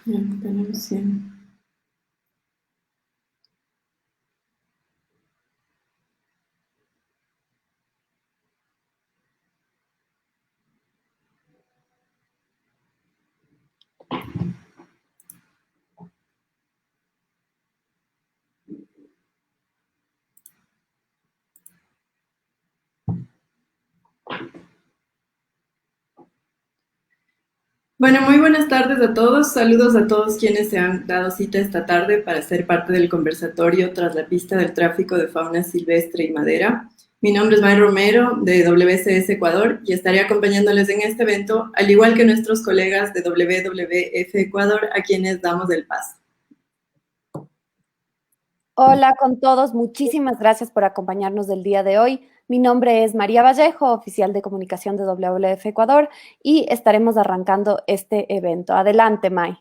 Ya tenemos 100. Bueno, muy buenas tardes a todos. Saludos a todos quienes se han dado cita esta tarde para ser parte del conversatorio tras la pista del tráfico de fauna silvestre y madera. Mi nombre es May Romero de WCS Ecuador y estaré acompañándoles en este evento, al igual que nuestros colegas de WWF Ecuador, a quienes damos el paso. Hola con todos, muchísimas gracias por acompañarnos del día de hoy. Mi nombre es María Vallejo, oficial de comunicación de WWF Ecuador, y estaremos arrancando este evento. Adelante, May.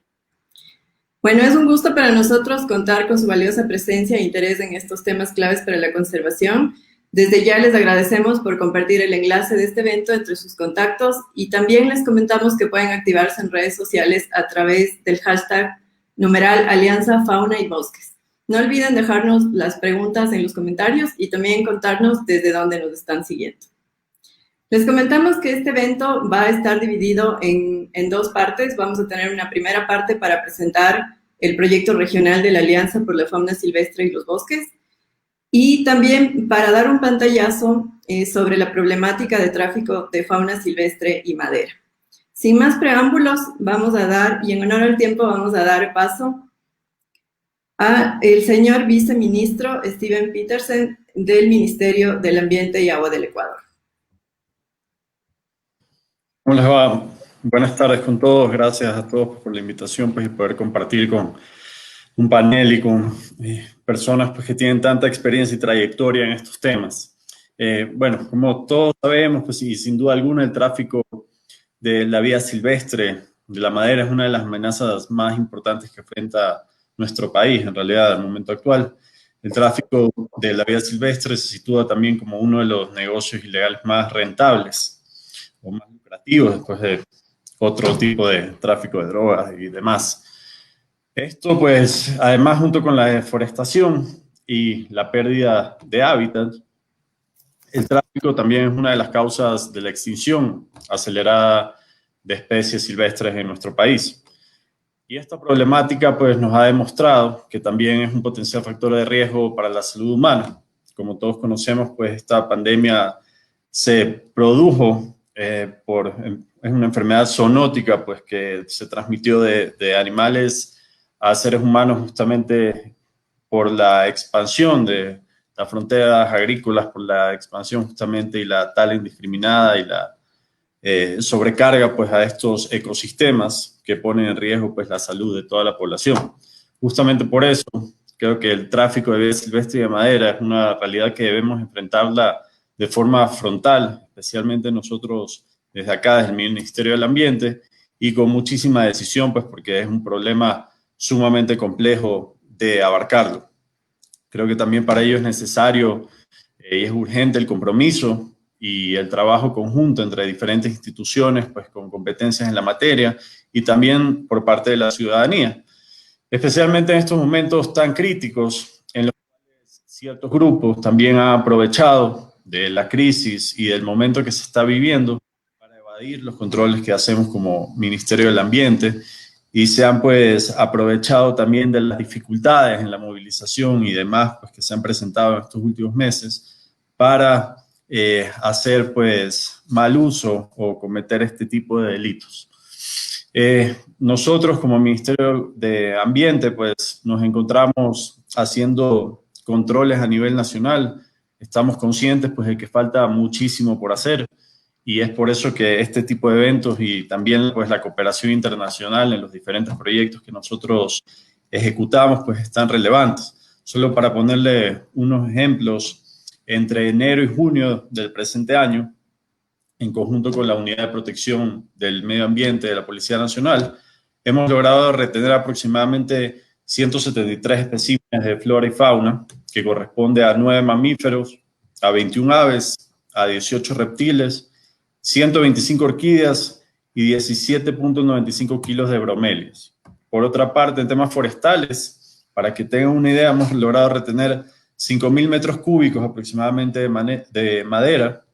Bueno, es un gusto para nosotros contar con su valiosa presencia e interés en estos temas claves para la conservación. Desde ya les agradecemos por compartir el enlace de este evento entre sus contactos y también les comentamos que pueden activarse en redes sociales a través del hashtag #Alianza Fauna y Bosques. No olviden dejarnos las preguntas en los comentarios y también contarnos desde dónde nos están siguiendo. Les comentamos que este evento va a estar dividido en dos partes. Vamos a tener una primera parte para presentar el proyecto regional de la Alianza por la Fauna Silvestre y los Bosques y también para dar un pantallazo sobre la problemática de tráfico de fauna silvestre y madera. Sin más preámbulos, vamos a dar, y en honor al tiempo, vamos a dar paso a el señor viceministro Steven Petersen del Ministerio del Ambiente y Agua del Ecuador. ¿Cómo les va? Buenas tardes con todos. Gracias a todos por la invitación y poder compartir con un panel y con personas que tienen tanta experiencia y trayectoria en estos temas. Bueno, como todos sabemos, y sin duda alguna el tráfico de la vida silvestre, de la madera, es una de las amenazas más importantes que enfrenta nuestro país, en realidad, al momento actual. El tráfico de la vida silvestre se sitúa también como uno de los negocios ilegales más rentables o más lucrativos después de otro tipo de tráfico de drogas y demás. Esto, pues, además, junto con la deforestación y la pérdida de hábitat, el tráfico también es una de las causas de la extinción acelerada de especies silvestres en nuestro país. Y esta problemática, pues, nos ha demostrado que también es un potencial factor de riesgo para la salud humana. Como todos conocemos, pues, esta pandemia se produjo es una enfermedad zoonótica, pues, que se transmitió de animales a seres humanos justamente por la expansión de las fronteras agrícolas, por la expansión justamente y la tala indiscriminada y la sobrecarga, pues, a estos ecosistemas que ponen en riesgo, pues, la salud de toda la población. Justamente por eso creo que el tráfico de vida silvestre y de madera es una realidad que debemos enfrentarla de forma frontal, especialmente nosotros desde acá, desde el Ministerio del Ambiente, y con muchísima decisión, pues, porque es un problema sumamente complejo de abarcarlo. Creo que también para ello es necesario y es urgente el compromiso y el trabajo conjunto entre diferentes instituciones, pues, con competencias en la materia y también por parte de la ciudadanía, especialmente en estos momentos tan críticos en los cuales ciertos grupos también han aprovechado de la crisis y del momento que se está viviendo para evadir los controles que hacemos como Ministerio del Ambiente y se han, pues, aprovechado también de las dificultades en la movilización y demás, pues, que se han presentado en estos últimos meses para hacer, pues, mal uso o cometer este tipo de delitos. Nosotros como Ministerio de Ambiente, pues, nos encontramos haciendo controles a nivel nacional. Estamos conscientes, pues, de que falta muchísimo por hacer y es por eso que este tipo de eventos y también, pues, la cooperación internacional en los diferentes proyectos que nosotros ejecutamos, pues, están relevantes. Solo para ponerle unos ejemplos, entre enero y junio del presente año, en conjunto con la Unidad de Protección del Medio Ambiente de la Policía Nacional, hemos logrado retener aproximadamente 173 especímenes de flora y fauna, que corresponde a 9 mamíferos, a 21 aves, a 18 reptiles, 125 orquídeas y 17.95 kilos de bromelias. por otra parte, en temas forestales, para que tengan una idea, hemos logrado retener 5.000 metros cúbicos aproximadamente de madera,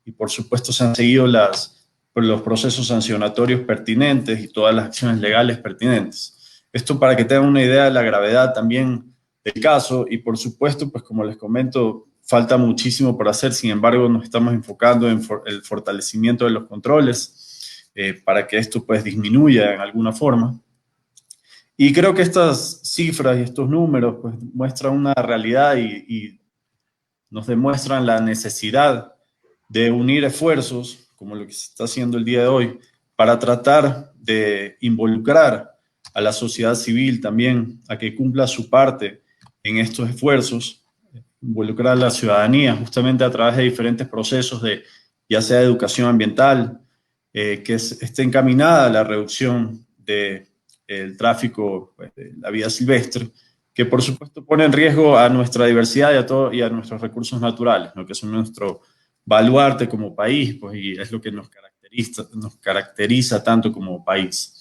y por supuesto se han seguido los procesos sancionatorios pertinentes y todas las acciones legales pertinentes. Esto para que tengan una idea de la gravedad también del caso, y por supuesto, pues como les comento, falta muchísimo por hacer. Sin embargo, nos estamos enfocando en el fortalecimiento de los controles para que esto pues disminuya en alguna forma. Y creo que estas cifras y estos números pues muestran una realidad y nos demuestran la necesidad de unir esfuerzos, como lo que se está haciendo el día de hoy, para tratar de involucrar a la sociedad civil también a que cumpla su parte en estos esfuerzos, involucrar a la ciudadanía justamente a través de diferentes procesos de ya sea de educación ambiental, que esté encaminada a la reducción del tráfico pues, de la vida silvestre, que por supuesto pone en riesgo a nuestra diversidad y a nuestros recursos naturales, ¿no? Que son nuestro baluarte como país, pues, y es lo que nos caracteriza tanto como país.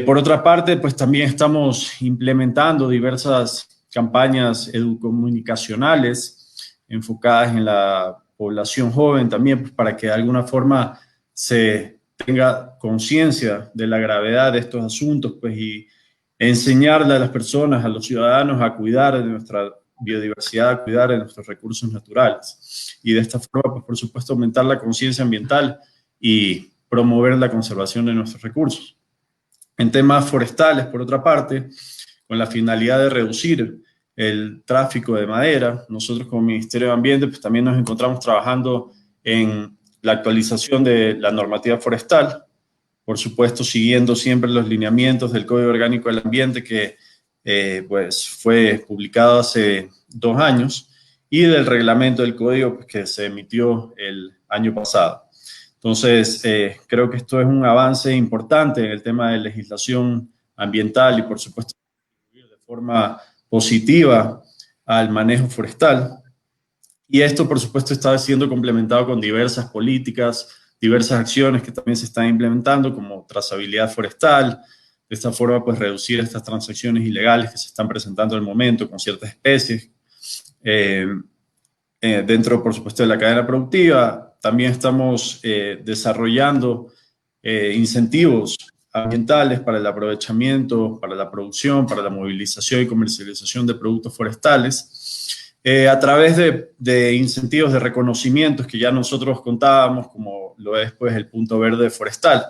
Por otra parte, pues también estamos implementando diversas campañas educomunicacionales enfocadas en la población joven también, pues, para que de alguna forma se tenga conciencia de la gravedad de estos asuntos, pues, y enseñarle a las personas, a los ciudadanos a cuidar de nuestra biodiversidad, a cuidar de nuestros recursos naturales. Y de esta forma, pues, por supuesto, aumentar la conciencia ambiental y promover la conservación de nuestros recursos. En temas forestales, por otra parte, con la finalidad de reducir el tráfico de madera, nosotros como Ministerio de Ambiente pues, también nos encontramos trabajando en la actualización de la normativa forestal, por supuesto siguiendo siempre los lineamientos del Código Orgánico del Ambiente que pues fue publicado hace 2 años y del reglamento del Código pues, que se emitió el año pasado. Entonces, creo que esto es un avance importante en el tema de legislación ambiental y, por supuesto, de forma positiva al manejo forestal. Y esto, por supuesto, está siendo complementado con diversas políticas, diversas acciones que también se están implementando, como trazabilidad forestal. De esta forma, pues, reducir estas transacciones ilegales que se están presentando en el momento con ciertas especies. Dentro, por supuesto, de la cadena productiva, también estamos desarrollando incentivos ambientales para el aprovechamiento, para la producción, para la movilización y comercialización de productos forestales, a través de incentivos de reconocimientos que ya nosotros contábamos, como lo es pues, el punto verde forestal.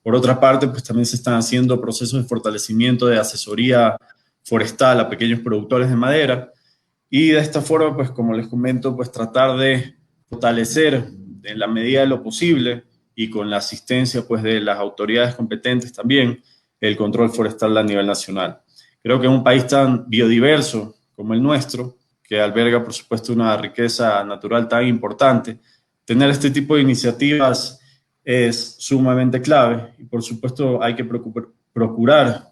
Por otra parte, pues también se están haciendo procesos de fortalecimiento de asesoría forestal a pequeños productores de madera, y de esta forma, pues como les comento, pues tratar de fortalecer en la medida de lo posible y con la asistencia pues de las autoridades competentes también el control forestal a nivel nacional. Creo que en un país tan biodiverso como el nuestro, que alberga por supuesto una riqueza natural tan importante, tener este tipo de iniciativas es sumamente clave y por supuesto hay que procurar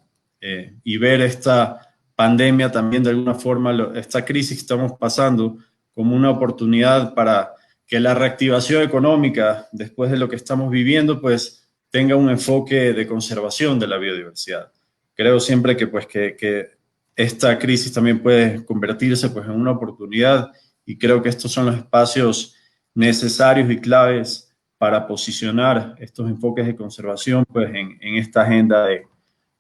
y ver esta pandemia también de alguna forma, esta crisis que estamos pasando como una oportunidad para que la reactivación económica después de lo que estamos viviendo pues tenga un enfoque de conservación de la biodiversidad. Creo siempre que, pues, que esta crisis también puede convertirse pues, en una oportunidad y creo que estos son los espacios necesarios y claves para posicionar estos enfoques de conservación pues, en esta agenda de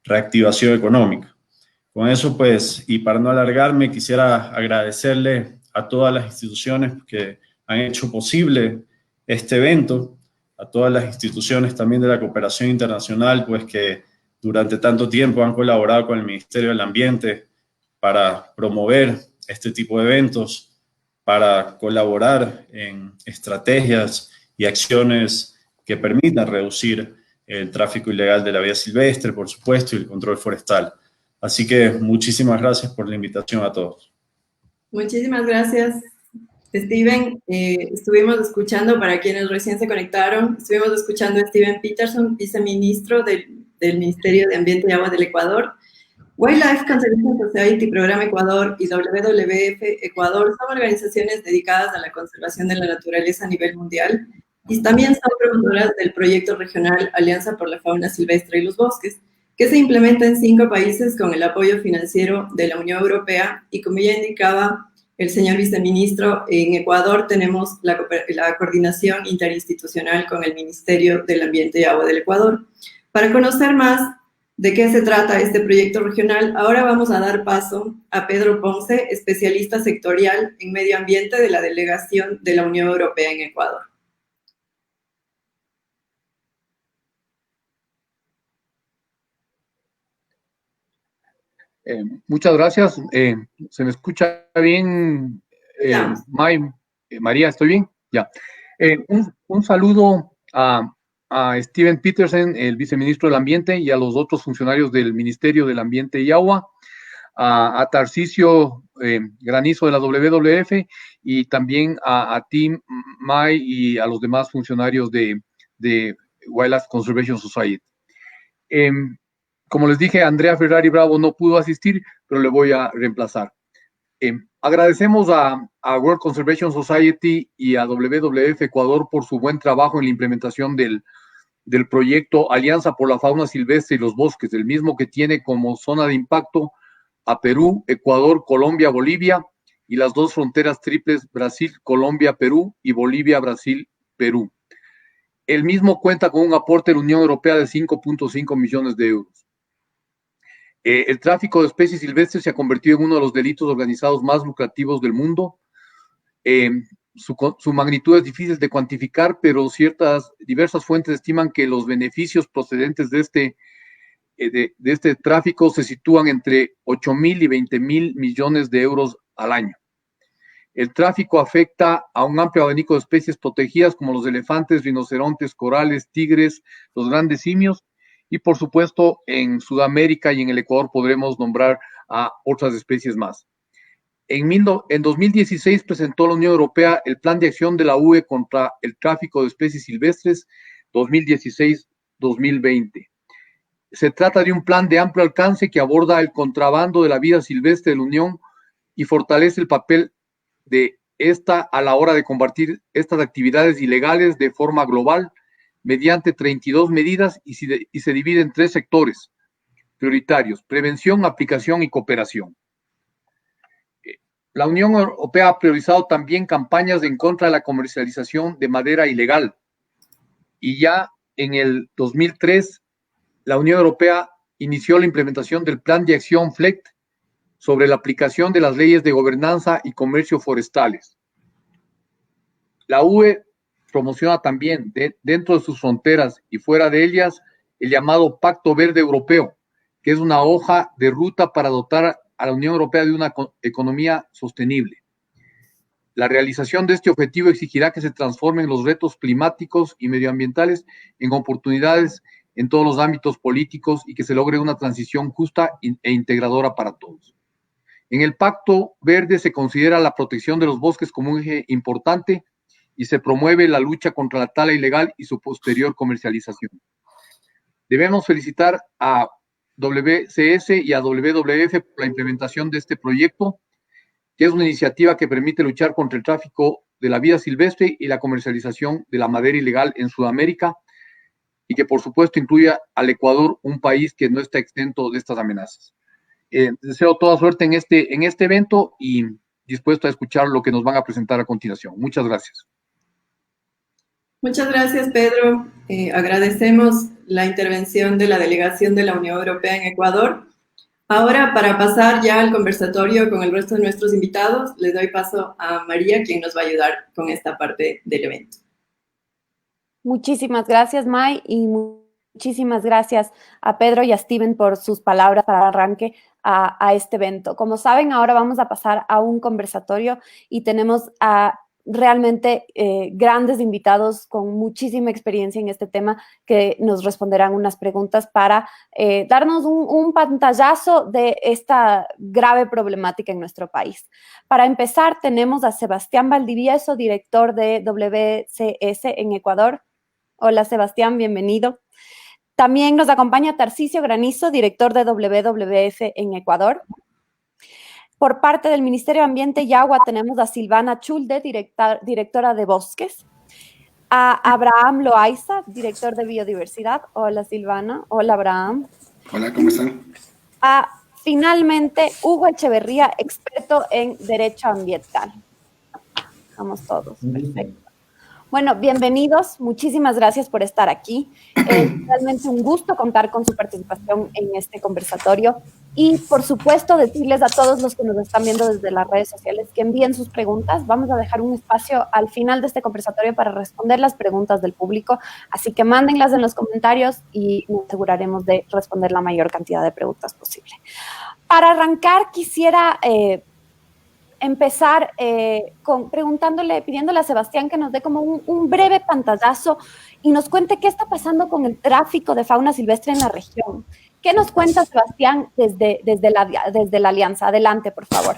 reactivación económica. Con eso, pues, y para no alargarme, quisiera agradecerle a todas las instituciones que han hecho posible este evento, a todas las instituciones también de la cooperación internacional, pues, que durante tanto tiempo han colaborado con el Ministerio del Ambiente para promover este tipo de eventos, para colaborar en estrategias y acciones que permitan reducir el tráfico ilegal de la vida silvestre, por supuesto, y el control forestal. Así que muchísimas gracias por la invitación a todos. Muchísimas gracias, Steven. Estuvimos escuchando, para quienes recién se conectaron, estuvimos escuchando a Steven Peterson, viceministro del Ministerio de Ambiente y Agua del Ecuador. Wildlife Conservation Society, Programa Ecuador y WWF Ecuador son organizaciones dedicadas a la conservación de la naturaleza a nivel mundial, y también son promotoras del proyecto regional Alianza por la Fauna Silvestre y los Bosques, que se implementa en 5 países con el apoyo financiero de la Unión Europea. Y como ya indicaba el señor viceministro, en Ecuador tenemos la coordinación interinstitucional con el Ministerio del Ambiente y Agua del Ecuador. Para conocer más de qué se trata este proyecto regional, ahora vamos a dar paso a Pedro Ponce, especialista sectorial en medio ambiente de la Delegación de la Unión Europea en Ecuador. Muchas gracias. ¿Se me escucha bien, María? ¿Estoy bien? Ya. Un saludo a Steven Peterson, el viceministro del Ambiente, y a los otros funcionarios del Ministerio del Ambiente y Agua, a Tarcisio Granizo de la WWF, y también a Tim May y a los demás funcionarios de Wildlife Conservation Society. Como les dije, Andrea Ferrari Bravo no pudo asistir, pero le voy a reemplazar. Agradecemos a World Conservation Society y a WWF Ecuador por su buen trabajo en la implementación del proyecto Alianza por la Fauna Silvestre y los Bosques, el mismo que tiene como zona de impacto a Perú, Ecuador, Colombia, Bolivia, y las 2 fronteras triples Brasil, Colombia, Perú, y Bolivia, Brasil, Perú. El mismo cuenta con un aporte de la Unión Europea de 5.5 millones de euros. El tráfico de especies silvestres se ha convertido en uno de los delitos organizados más lucrativos del mundo. Su magnitud es difícil de cuantificar, pero diversas fuentes estiman que los beneficios procedentes de este tráfico se sitúan entre 8.000 y 20.000 millones de euros al año. El tráfico afecta a un amplio abanico de especies protegidas como los elefantes, rinocerontes, corales, tigres, los grandes simios, y por supuesto en Sudamérica y en el Ecuador podremos nombrar a otras especies más. En 2016 presentó la Unión Europea el Plan de Acción de la UE contra el tráfico de especies silvestres 2016-2020. Se trata de un plan de amplio alcance que aborda el contrabando de la vida silvestre de la Unión y fortalece el papel de esta a la hora de combatir estas actividades ilegales de forma global mediante 32 medidas y se divide en 3 sectores prioritarios: prevención, aplicación y cooperación. La Unión Europea ha priorizado también campañas en contra de la comercialización de madera ilegal, y ya en el 2003 la Unión Europea inició la implementación del Plan de Acción FLECT sobre la aplicación de las leyes de gobernanza y comercio forestales. La UE promociona también dentro de sus fronteras y fuera de ellas el llamado Pacto Verde Europeo, que es una hoja de ruta para dotar a la Unión Europea de una economía sostenible. La realización de este objetivo exigirá que se transformen los retos climáticos y medioambientales en oportunidades en todos los ámbitos políticos y que se logre una transición justa e integradora para todos. En el Pacto Verde se considera la protección de los bosques como un eje importante y se promueve la lucha contra la tala ilegal y su posterior comercialización. Debemos felicitar a WCS y a WWF por la implementación de este proyecto, que es una iniciativa que permite luchar contra el tráfico de la vida silvestre y la comercialización de la madera ilegal en Sudamérica, y que por supuesto incluye al Ecuador, un país que no está exento de estas amenazas. Deseo toda suerte en este evento y dispuesto a escuchar lo que nos van a presentar a continuación. Muchas gracias. Muchas gracias, Pedro. Agradecemos la intervención de la Delegación de la Unión Europea en Ecuador. Ahora, para pasar ya al conversatorio con el resto de nuestros invitados, les doy paso a María, quien nos va a ayudar con esta parte del evento. Muchísimas gracias, May, y muchísimas gracias a Pedro y a Steven por sus palabras para arranque a este evento. Como saben, ahora vamos a pasar a un conversatorio y tenemos a realmente grandes invitados con muchísima experiencia en este tema que nos responderán unas preguntas para darnos un pantallazo de esta grave problemática en nuestro país. Para empezar, tenemos a Sebastián Valdivieso, director de WCS en Ecuador. Hola, Sebastián, bienvenido. También nos acompaña Tarcisio Granizo, director de WWF en Ecuador. Por parte del Ministerio de Ambiente y Agua tenemos a Silvana Chulde, directora de Bosques. a Abraham Loaiza, director de Biodiversidad. Hola, Silvana. Hola, Abraham. Hola, ¿cómo están? Finalmente, Hugo Echeverría, experto en Derecho Ambiental. Vamos todos, perfecto. Bueno, bienvenidos, muchísimas gracias por estar aquí. Es realmente un gusto contar con su participación en este conversatorio y, por supuesto, decirles a todos los que nos están viendo desde las redes sociales que envíen sus preguntas. Vamos a dejar un espacio al final de este conversatorio para responder las preguntas del público, así que mándenlas en los comentarios y nos aseguraremos de responder la mayor cantidad de preguntas posible. Para arrancar, quisiera empezar pidiéndole a Sebastián que nos dé como un breve pantallazo y nos cuente qué está pasando con el tráfico de fauna silvestre en la región. ¿Qué nos cuenta, Sebastián, desde la Alianza? Adelante, por favor.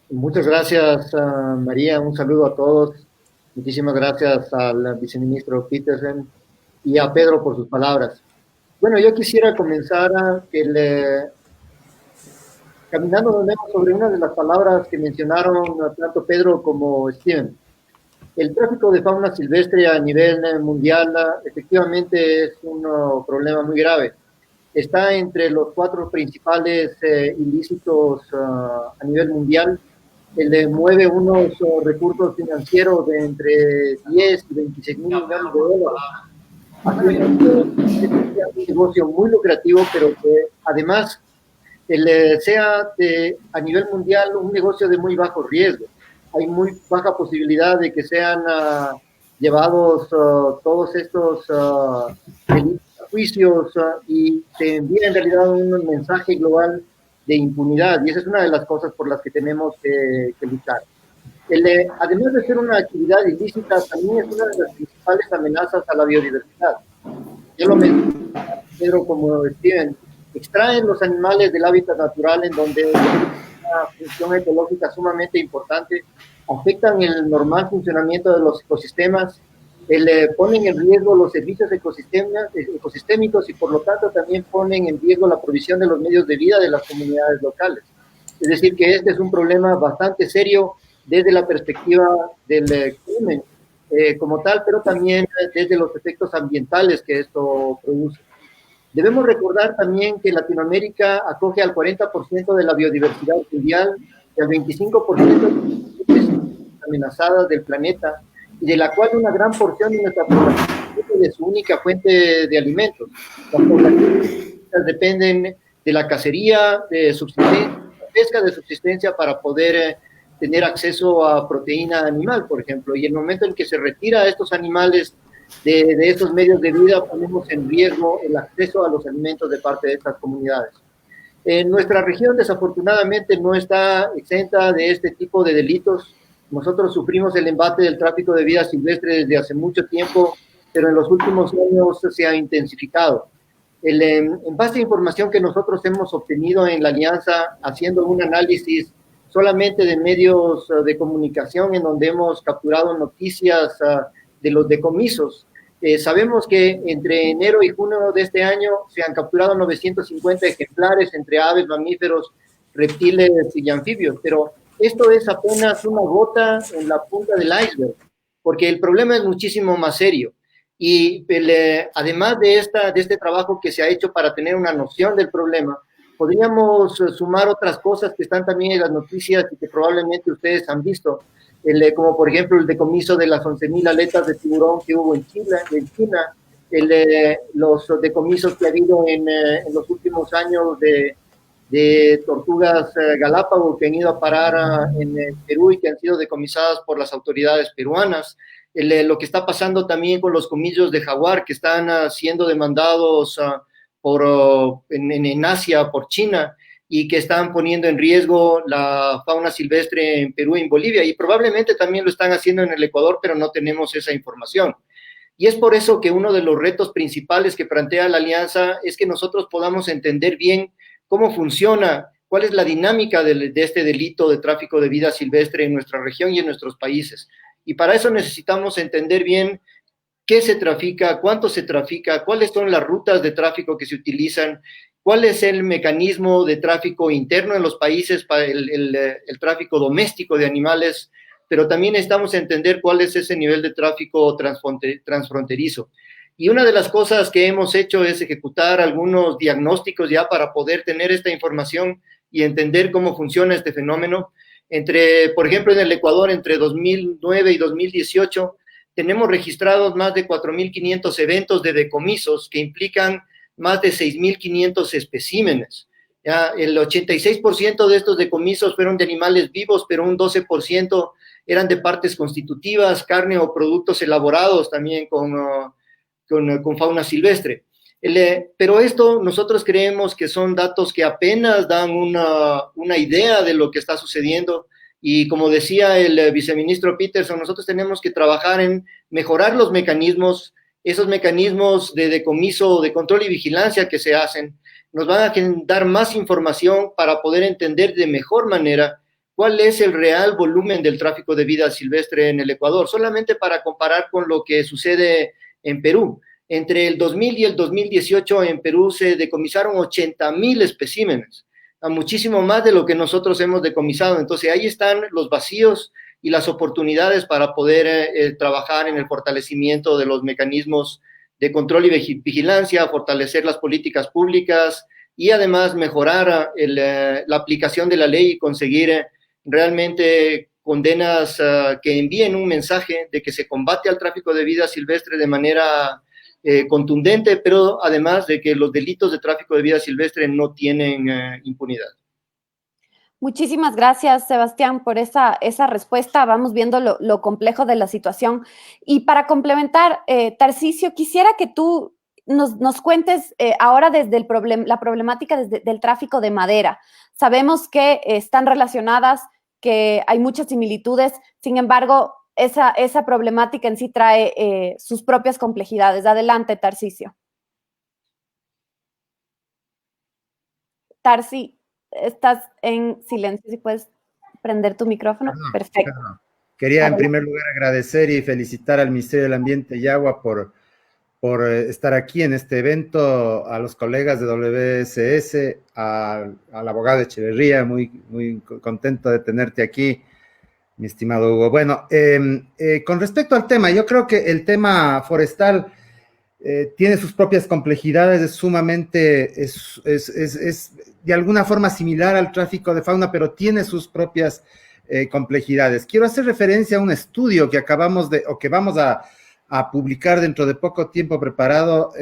Muchas gracias, María. Un saludo a todos. Muchísimas gracias al viceministro Petersen y a Pedro por sus palabras. Bueno, yo quisiera comenzar caminando sobre una de las palabras que mencionaron tanto Pedro como Steven. El tráfico de fauna silvestre a nivel mundial efectivamente es un problema muy grave. Está entre los 4 principales ilícitos a nivel mundial. Mueve unos recursos financieros de entre 10 y 26 mil millones de dólares. Es un negocio muy lucrativo, pero que además sea a nivel mundial un negocio de muy bajo riesgo. Hay muy baja posibilidad de que sean llevados todos estos juicios y se envía en realidad un mensaje global de impunidad, y esa es una de las cosas por las que tenemos que luchar. Además de ser una actividad ilícita, también es una de las principales amenazas a la biodiversidad. Yo lo mencioné, Pedro como Steven, extraen los animales del hábitat natural en donde hay una función ecológica sumamente importante, afectan el normal funcionamiento de los ecosistemas, ponen en riesgo los servicios ecosistémicos y por lo tanto también ponen en riesgo la provisión de los medios de vida de las comunidades locales. Es decir, que este es un problema bastante serio desde la perspectiva del crimen como tal, pero también desde los efectos ambientales que esto produce. Debemos recordar también que Latinoamérica acoge al 40% de la biodiversidad mundial y al 25% de las amenazadas del planeta, y de la cual una gran porción de nuestra población es su única fuente de alimentos. Las poblaciones dependen de la cacería de subsistencia, la pesca de subsistencia para poder tener acceso a proteína animal, por ejemplo, y el momento en que se retira a estos animales de estos medios de vida, ponemos en riesgo el acceso a los alimentos de parte de estas comunidades. Nuestra región, desafortunadamente, no está exenta de este tipo de delitos. Nosotros sufrimos el embate del tráfico de vida silvestre desde hace mucho tiempo, pero en los últimos años se ha intensificado. En base a información que nosotros hemos obtenido en la Alianza, haciendo un análisis solamente de medios de comunicación en donde hemos capturado noticias de los decomisos, sabemos que entre enero y junio de este año se han capturado 950 ejemplares entre aves, mamíferos, reptiles y anfibios, pero esto es apenas una gota en la punta del iceberg, porque el problema es muchísimo más serio. Y además de este trabajo que se ha hecho para tener una noción del problema, podríamos sumar otras cosas que están también en las noticias y que probablemente ustedes han visto, como por ejemplo el decomiso de las 11.000 aletas de tiburón que hubo en China, los decomisos que ha habido en los últimos años de tortugas Galápagos que han ido a parar en Perú y que han sido decomisadas por las autoridades peruanas, lo que está pasando también con los comillos de jaguar que están siendo demandados en Asia por China y que están poniendo en riesgo la fauna silvestre en Perú y en Bolivia, y probablemente también lo están haciendo en el Ecuador, pero no tenemos esa información. Y es por eso que uno de los retos principales que plantea la Alianza es que nosotros podamos entender bien cómo funciona, cuál es la dinámica de este delito de tráfico de vida silvestre en nuestra región y en nuestros países. Y para eso necesitamos entender bien qué se trafica, cuánto se trafica, cuáles son las rutas de tráfico que se utilizan, cuál es el mecanismo de tráfico interno en los países para el tráfico doméstico de animales, pero también necesitamos entender cuál es ese nivel de tráfico transfronterizo. Y una de las cosas que hemos hecho es ejecutar algunos diagnósticos ya para poder tener esta información y entender cómo funciona este fenómeno. Por ejemplo, en el Ecuador, entre 2009 y 2018, tenemos registrados más de 4.500 eventos de decomisos que implican más de 6.500 especímenes. Ya, el 86% de estos decomisos fueron de animales vivos, pero un 12% eran de partes constitutivas, carne o productos elaborados también con fauna silvestre. Pero esto nosotros creemos que son datos que apenas dan una idea de lo que está sucediendo, y como decía el viceministro Peterson, nosotros tenemos que trabajar en mejorar los mecanismos, esos mecanismos de decomiso, de control y vigilancia que se hacen, nos van a dar más información para poder entender de mejor manera cuál es el real volumen del tráfico de vida silvestre en el Ecuador, solamente para comparar con lo que sucede en Perú. Entre el 2000 y el 2018 en Perú se decomisaron 80.000 especímenes, muchísimo más de lo que nosotros hemos decomisado. Entonces ahí están los vacíos y las oportunidades para poder trabajar en el fortalecimiento de los mecanismos de control y vigilancia, fortalecer las políticas públicas y además mejorar la aplicación de la ley y conseguir realmente condenas que envíen un mensaje de que se combate al tráfico de vida silvestre de manera contundente, pero además de que los delitos de tráfico de vida silvestre no tienen impunidad. Muchísimas gracias, Sebastián, por esa respuesta. Vamos viendo lo complejo de la situación. Y para complementar, Tarcisio, quisiera que tú nos cuentes ahora desde la problemática del tráfico de madera. Sabemos que están relacionadas, que hay muchas similitudes, sin embargo, esa problemática en sí trae sus propias complejidades. Adelante, Tarcisio. Tarsi, estás en silencio, si puedes prender tu micrófono. Perfecto. Quería en primer lugar agradecer y felicitar al Ministerio del Ambiente y Agua por estar aquí en este evento, a los colegas de WSS, al abogado Echeverría, muy contento de tenerte aquí, mi estimado Hugo. Bueno, con respecto al tema, yo creo que el tema forestal tiene sus propias complejidades, es sumamente, es de alguna forma similar al tráfico de fauna, pero tiene sus propias complejidades. Quiero hacer referencia a un estudio que que vamos a publicar dentro de poco tiempo, preparado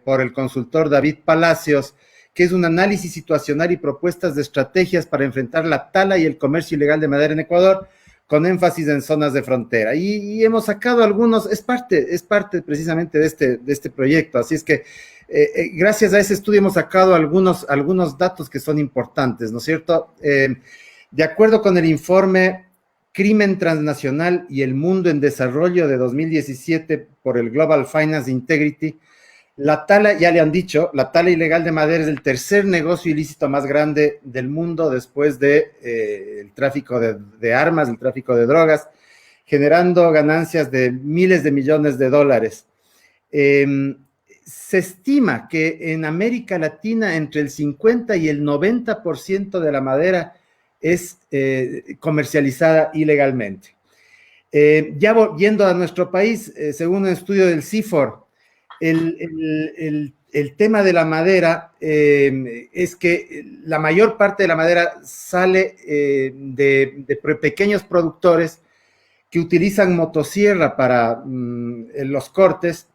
por el consultor David Palacios, que es un análisis situacional y propuestas de estrategias para enfrentar la tala y el comercio ilegal de madera en Ecuador, con énfasis en zonas de frontera. Y hemos sacado algunos, es parte precisamente de este proyecto. Así es que gracias a ese estudio hemos sacado algunos datos que son importantes, ¿no es cierto? De acuerdo con el informe Crimen Transnacional y el Mundo en Desarrollo de 2017 por el Global Finance Integrity, la tala, ya le han dicho, la tala ilegal de madera es el tercer negocio ilícito más grande del mundo después de el tráfico de armas, el tráfico de drogas, generando ganancias de miles de millones de dólares. Se estima que en América Latina entre el 50 y el 90% de la madera es comercializada ilegalmente. Ya yendo a nuestro país, según un estudio del CIFOR, el tema de la madera es que la mayor parte de la madera sale de pequeños productores que utilizan motosierra para los cortes,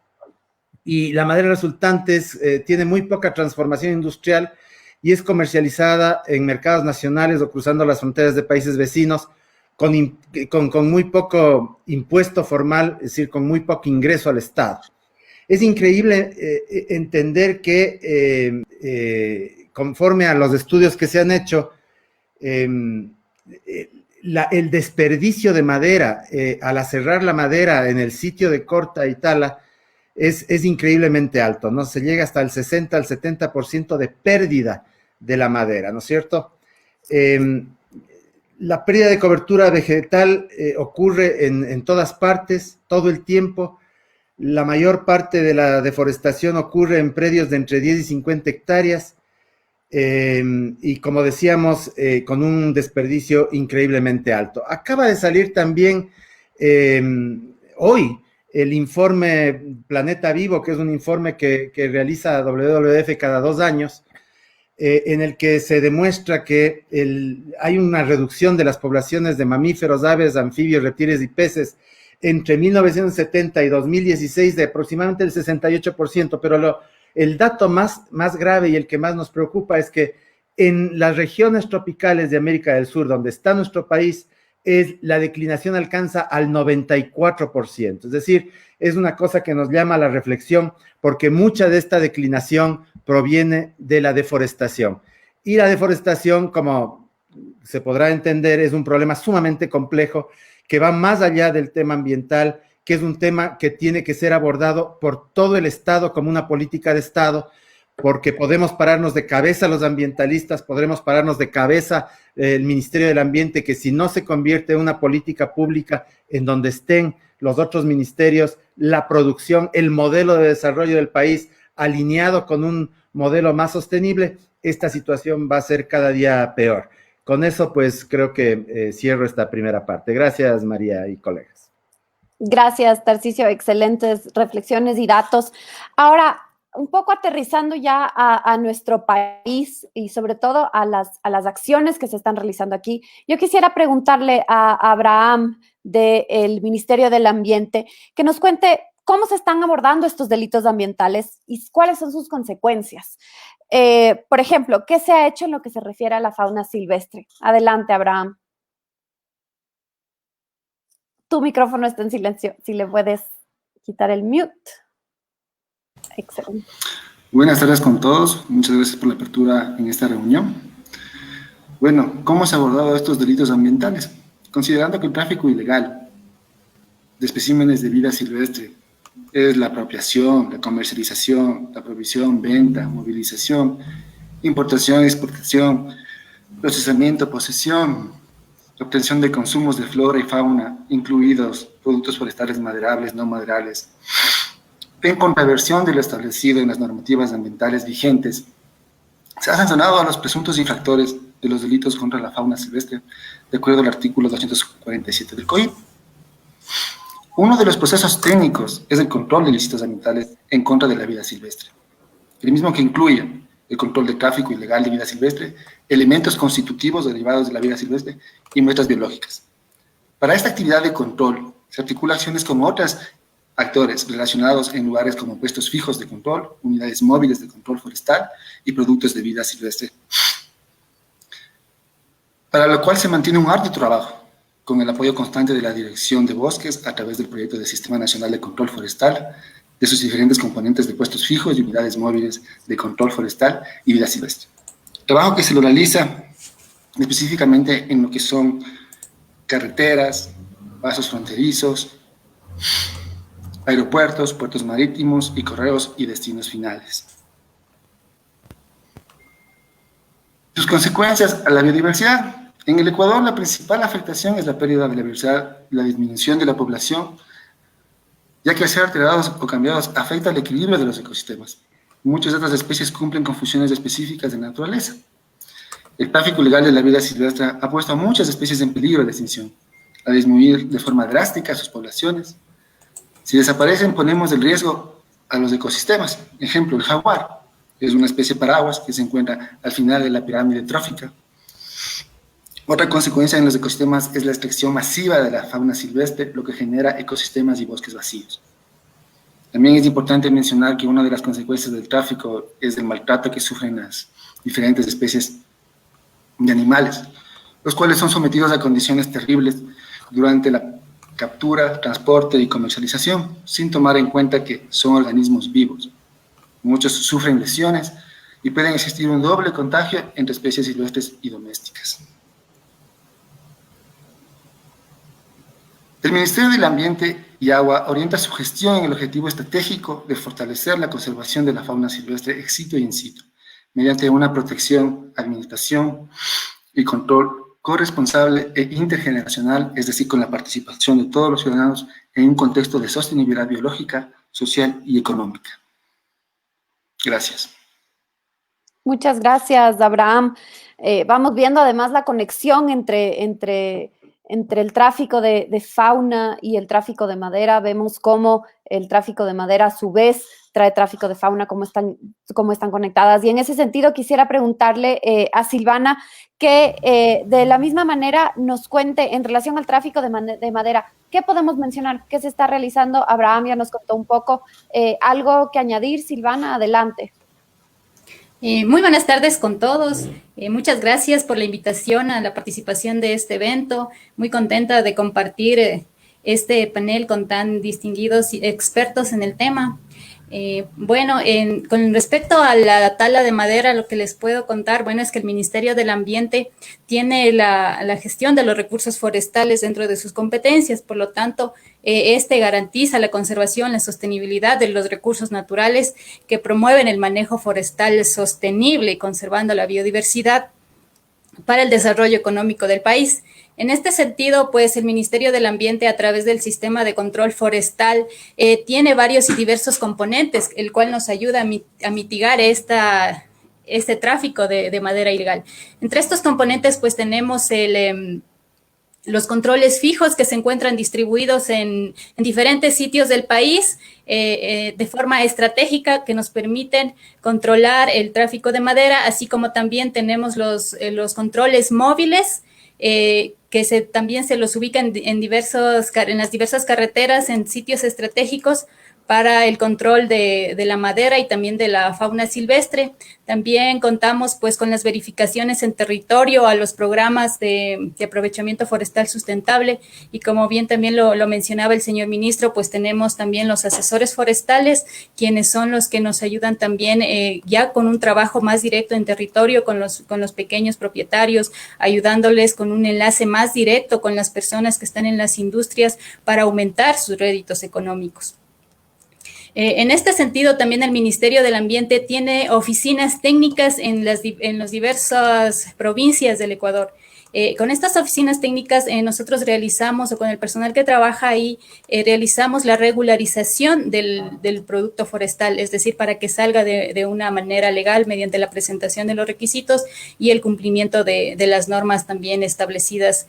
y la madera resultante tiene muy poca transformación industrial y es comercializada en mercados nacionales o cruzando las fronteras de países vecinos con muy poco impuesto formal, es decir, con muy poco ingreso al Estado. Es increíble entender que conforme a los estudios que se han hecho, el desperdicio de madera al aserrar la madera en el sitio de corta y tala es increíblemente alto, ¿no? Se llega hasta el 60 al 70% de pérdida de la madera, ¿no es cierto? La pérdida de cobertura vegetal ocurre en todas partes, todo el tiempo. La mayor parte de la deforestación ocurre en predios de entre 10 y 50 hectáreas. y como decíamos, con un desperdicio increíblemente alto. Acaba de salir también hoy el informe Planeta Vivo, que es un informe que realiza WWF cada 2 años, en el que se demuestra que hay una reducción de las poblaciones de mamíferos, aves, anfibios, reptiles y peces entre 1970 y 2016 de aproximadamente el 68%, pero el dato más grave y el que más nos preocupa es que en las regiones tropicales de América del Sur, donde está nuestro país, la declinación alcanza al 94%. Es decir, es una cosa que nos llama a la reflexión porque mucha de esta declinación proviene de la deforestación. Y la deforestación, como se podrá entender, es un problema sumamente complejo que va más allá del tema ambiental, que es un tema que tiene que ser abordado por todo el Estado como una política de Estado, porque podemos pararnos de cabeza los ambientalistas, podremos pararnos de cabeza el Ministerio del Ambiente, que si no se convierte en una política pública en donde estén los otros ministerios, la producción, el modelo de desarrollo del país alineado con un modelo más sostenible, esta situación va a ser cada día peor. Con eso, pues, creo que cierro esta primera parte. Gracias, María y colegas. Gracias, Tarcisio. Excelentes reflexiones y datos. Ahora, un poco aterrizando ya a nuestro país y sobre todo a las acciones que se están realizando aquí, yo quisiera preguntarle a Abraham del Ministerio del Ambiente que nos cuente cómo se están abordando estos delitos ambientales y cuáles son sus consecuencias. Por ejemplo, ¿qué se ha hecho en lo que se refiere a la fauna silvestre? Adelante, Abraham. Tu micrófono está en silencio, si le puedes quitar el mute. Excelente. Buenas tardes con todos, muchas gracias por la apertura en esta reunión. Bueno, ¿cómo se han abordado estos delitos ambientales? Considerando que el tráfico ilegal de especímenes de vida silvestre es la apropiación, la comercialización, la provisión, venta, movilización, importación, exportación, procesamiento, posesión, obtención de consumos de flora y fauna, incluidos productos forestales maderables, no maderables, en contraversión de lo establecido en las normativas ambientales vigentes, se ha sancionado a los presuntos infractores de los delitos contra la fauna silvestre, de acuerdo al artículo 247 del COIP. Uno de los procesos técnicos es el control de ilícitos ambientales en contra de la vida silvestre, el mismo que incluye el control del tráfico ilegal de vida silvestre, elementos constitutivos derivados de la vida silvestre y muestras biológicas. Para esta actividad de control se articula acciones con otros actores relacionados en lugares como puestos fijos de control, unidades móviles de control forestal y productos de vida silvestre, para lo cual se mantiene un arduo trabajo con el apoyo constante de la Dirección de Bosques a través del proyecto del Sistema Nacional de Control Forestal, de sus diferentes componentes de puestos fijos y unidades móviles de control forestal y vida silvestre. Trabajo que se lo realiza específicamente en lo que son carreteras, pasos fronterizos, aeropuertos, puertos marítimos y correos y destinos finales. Sus consecuencias a la biodiversidad. En el Ecuador, la principal afectación es la pérdida de la biodiversidad y la disminución de la población, ya que al ser alterados o cambiados afecta el equilibrio de los ecosistemas. Muchas de estas especies cumplen con funciones específicas de naturaleza. El tráfico ilegal de la vida silvestre ha puesto a muchas especies en peligro de extinción, a disminuir de forma drástica sus poblaciones. Si desaparecen, ponemos en riesgo a los ecosistemas. Ejemplo, el jaguar es una especie paraguas que se encuentra al final de la pirámide trófica. Otra consecuencia en los ecosistemas es la extracción masiva de la fauna silvestre, lo que genera ecosistemas y bosques vacíos. También es importante mencionar que una de las consecuencias del tráfico es el maltrato que sufren las diferentes especies de animales, los cuales son sometidos a condiciones terribles durante la captura, transporte y comercialización, sin tomar en cuenta que son organismos vivos. Muchos sufren lesiones y pueden existir un doble contagio entre especies silvestres y domésticas. El Ministerio del Ambiente y Agua orienta su gestión en el objetivo estratégico de fortalecer la conservación de la fauna silvestre ex situ y in situ, mediante una protección, administración y control corresponsable e intergeneracional, es decir, con la participación de todos los ciudadanos en un contexto de sostenibilidad biológica, social y económica. Gracias. Muchas gracias, Abraham. Vamos viendo además la conexión entre el tráfico de fauna y el tráfico de madera. Vemos cómo el tráfico de madera a su vez trae tráfico de fauna, cómo están conectadas. Y en ese sentido quisiera preguntarle a Silvana que de la misma manera nos cuente en relación al tráfico de madera, ¿qué podemos mencionar? ¿Qué se está realizando? Abraham ya nos contó un poco. ¿Algo que añadir, Silvana? Adelante. Muy buenas tardes con todos. Muchas gracias por la invitación a la participación de este evento. Muy contenta de compartir este panel con tan distinguidos expertos en el tema. Con respecto a la tala de madera, lo que les puedo contar, es que el Ministerio del Ambiente tiene la gestión de los recursos forestales dentro de sus competencias, por lo tanto, este garantiza la conservación, la sostenibilidad de los recursos naturales que promueven el manejo forestal sostenible y conservando la biodiversidad para el desarrollo económico del país. En este sentido, pues el Ministerio del Ambiente, a través del sistema de control forestal, tiene varios y diversos componentes, el cual nos ayuda a mitigar este tráfico de madera ilegal. Entre estos componentes, pues tenemos los controles fijos que se encuentran distribuidos en diferentes sitios del país de forma estratégica que nos permiten controlar el tráfico de madera, así como también tenemos los controles móviles que también se los ubican en las diversas carreteras, en sitios estratégicos para el control de la madera y también de la fauna silvestre. También contamos pues con las verificaciones en territorio a los programas de aprovechamiento forestal sustentable y como bien también lo mencionaba el señor ministro, pues tenemos también los asesores forestales, quienes son los que nos ayudan también ya con un trabajo más directo en territorio con los pequeños propietarios, ayudándoles con un enlace más directo con las personas que están en las industrias para aumentar sus réditos económicos. En este sentido, también el Ministerio del Ambiente tiene oficinas técnicas en las diversas provincias del Ecuador. Con estas oficinas técnicas nosotros realizamos, o con el personal que trabaja ahí, realizamos la regularización del producto forestal, es decir, para que salga de una manera legal mediante la presentación de los requisitos y el cumplimiento de las normas también establecidas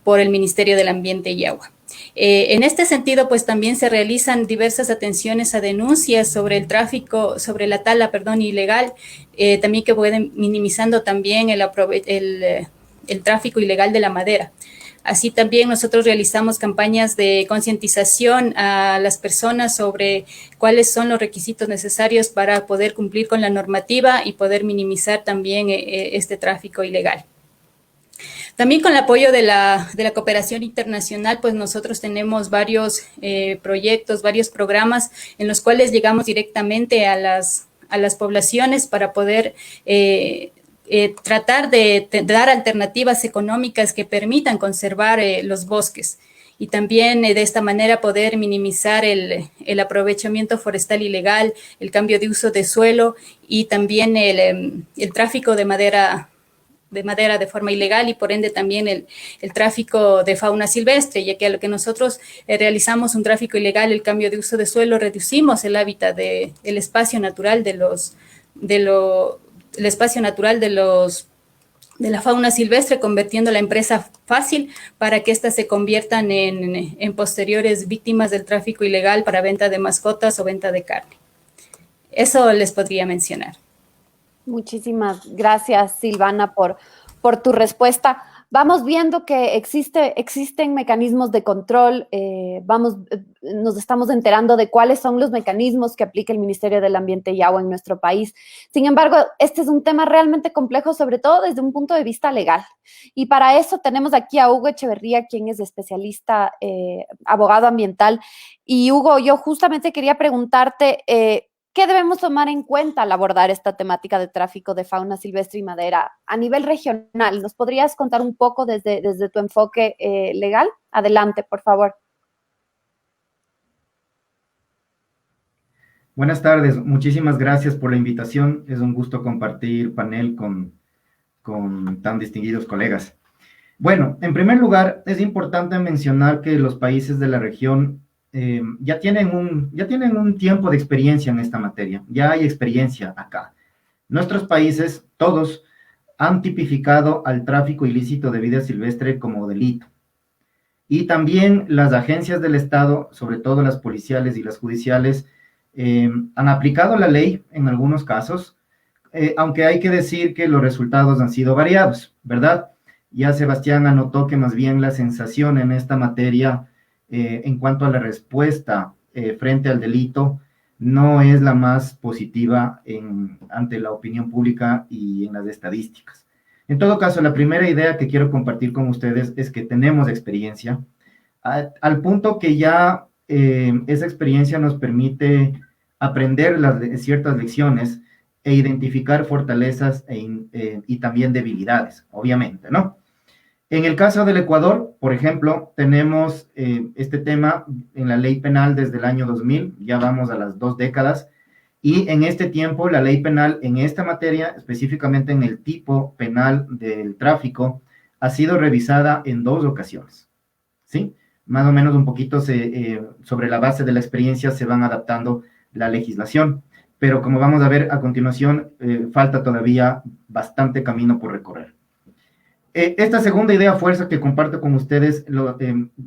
por el Ministerio del Ambiente y Agua. En este sentido, pues también se realizan diversas atenciones a denuncias sobre el tráfico, sobre la tala, ilegal, también que pueden minimizando también el tráfico ilegal de la madera. Así también nosotros realizamos campañas de concientización a las personas sobre cuáles son los requisitos necesarios para poder cumplir con la normativa y poder minimizar también este tráfico ilegal. También con el apoyo de la cooperación internacional, pues nosotros tenemos varios proyectos, varios programas en los cuales llegamos directamente a las poblaciones para poder tratar de dar alternativas económicas que permitan conservar los bosques y también de esta manera poder minimizar el aprovechamiento forestal ilegal, el cambio de uso de suelo y también el tráfico de madera de forma ilegal y por ende también el tráfico de fauna silvestre, ya que a lo que nosotros realizamos un tráfico ilegal, el cambio de uso de suelo, reducimos el hábitat el espacio natural de la fauna silvestre, convirtiéndola en presa fácil para que éstas se conviertan en posteriores víctimas del tráfico ilegal para venta de mascotas o venta de carne. Eso les podría mencionar. Muchísimas gracias, Silvana, por tu respuesta. Vamos viendo que existen mecanismos de control, nos estamos enterando de cuáles son los mecanismos que aplica el Ministerio del Ambiente y Agua en nuestro país. Sin embargo, este es un tema realmente complejo, sobre todo desde un punto de vista legal. Y para eso tenemos aquí a Hugo Echeverría, quien es especialista, abogado ambiental. Y Hugo, yo justamente quería preguntarte, ¿qué debemos tomar en cuenta al abordar esta temática de tráfico de fauna silvestre y madera a nivel regional? ¿Nos podrías contar un poco desde tu enfoque legal? Adelante, por favor. Buenas tardes, muchísimas gracias por la invitación. Es un gusto compartir panel con tan distinguidos colegas. Bueno, en primer lugar, es importante mencionar que los países de la región ya tienen un tiempo de experiencia en esta materia, ya hay experiencia acá. Nuestros países, todos, han tipificado al tráfico ilícito de vida silvestre como delito. Y también las agencias del Estado, sobre todo las policiales y las judiciales, han aplicado la ley en algunos casos, aunque hay que decir que los resultados han sido variados, ¿verdad? Ya Sebastián anotó que más bien la sensación en esta materia, en cuanto a la respuesta frente al delito, no es la más positiva ante la opinión pública y en las estadísticas. En todo caso, la primera idea que quiero compartir con ustedes es que tenemos experiencia, al punto que ya esa experiencia nos permite aprender ciertas lecciones e identificar fortalezas y también debilidades, obviamente, ¿no? En el caso del Ecuador, por ejemplo, tenemos este tema en la ley penal desde el año 2000, ya vamos a las 2 décadas, y en este tiempo la ley penal en esta materia, específicamente en el tipo penal del tráfico, ha sido revisada en 2 ocasiones, ¿sí? Más o menos un poquito sobre la base de la experiencia se van adaptando la legislación, pero como vamos a ver a continuación, falta todavía bastante camino por recorrer. Esta segunda idea fuerza que comparto con ustedes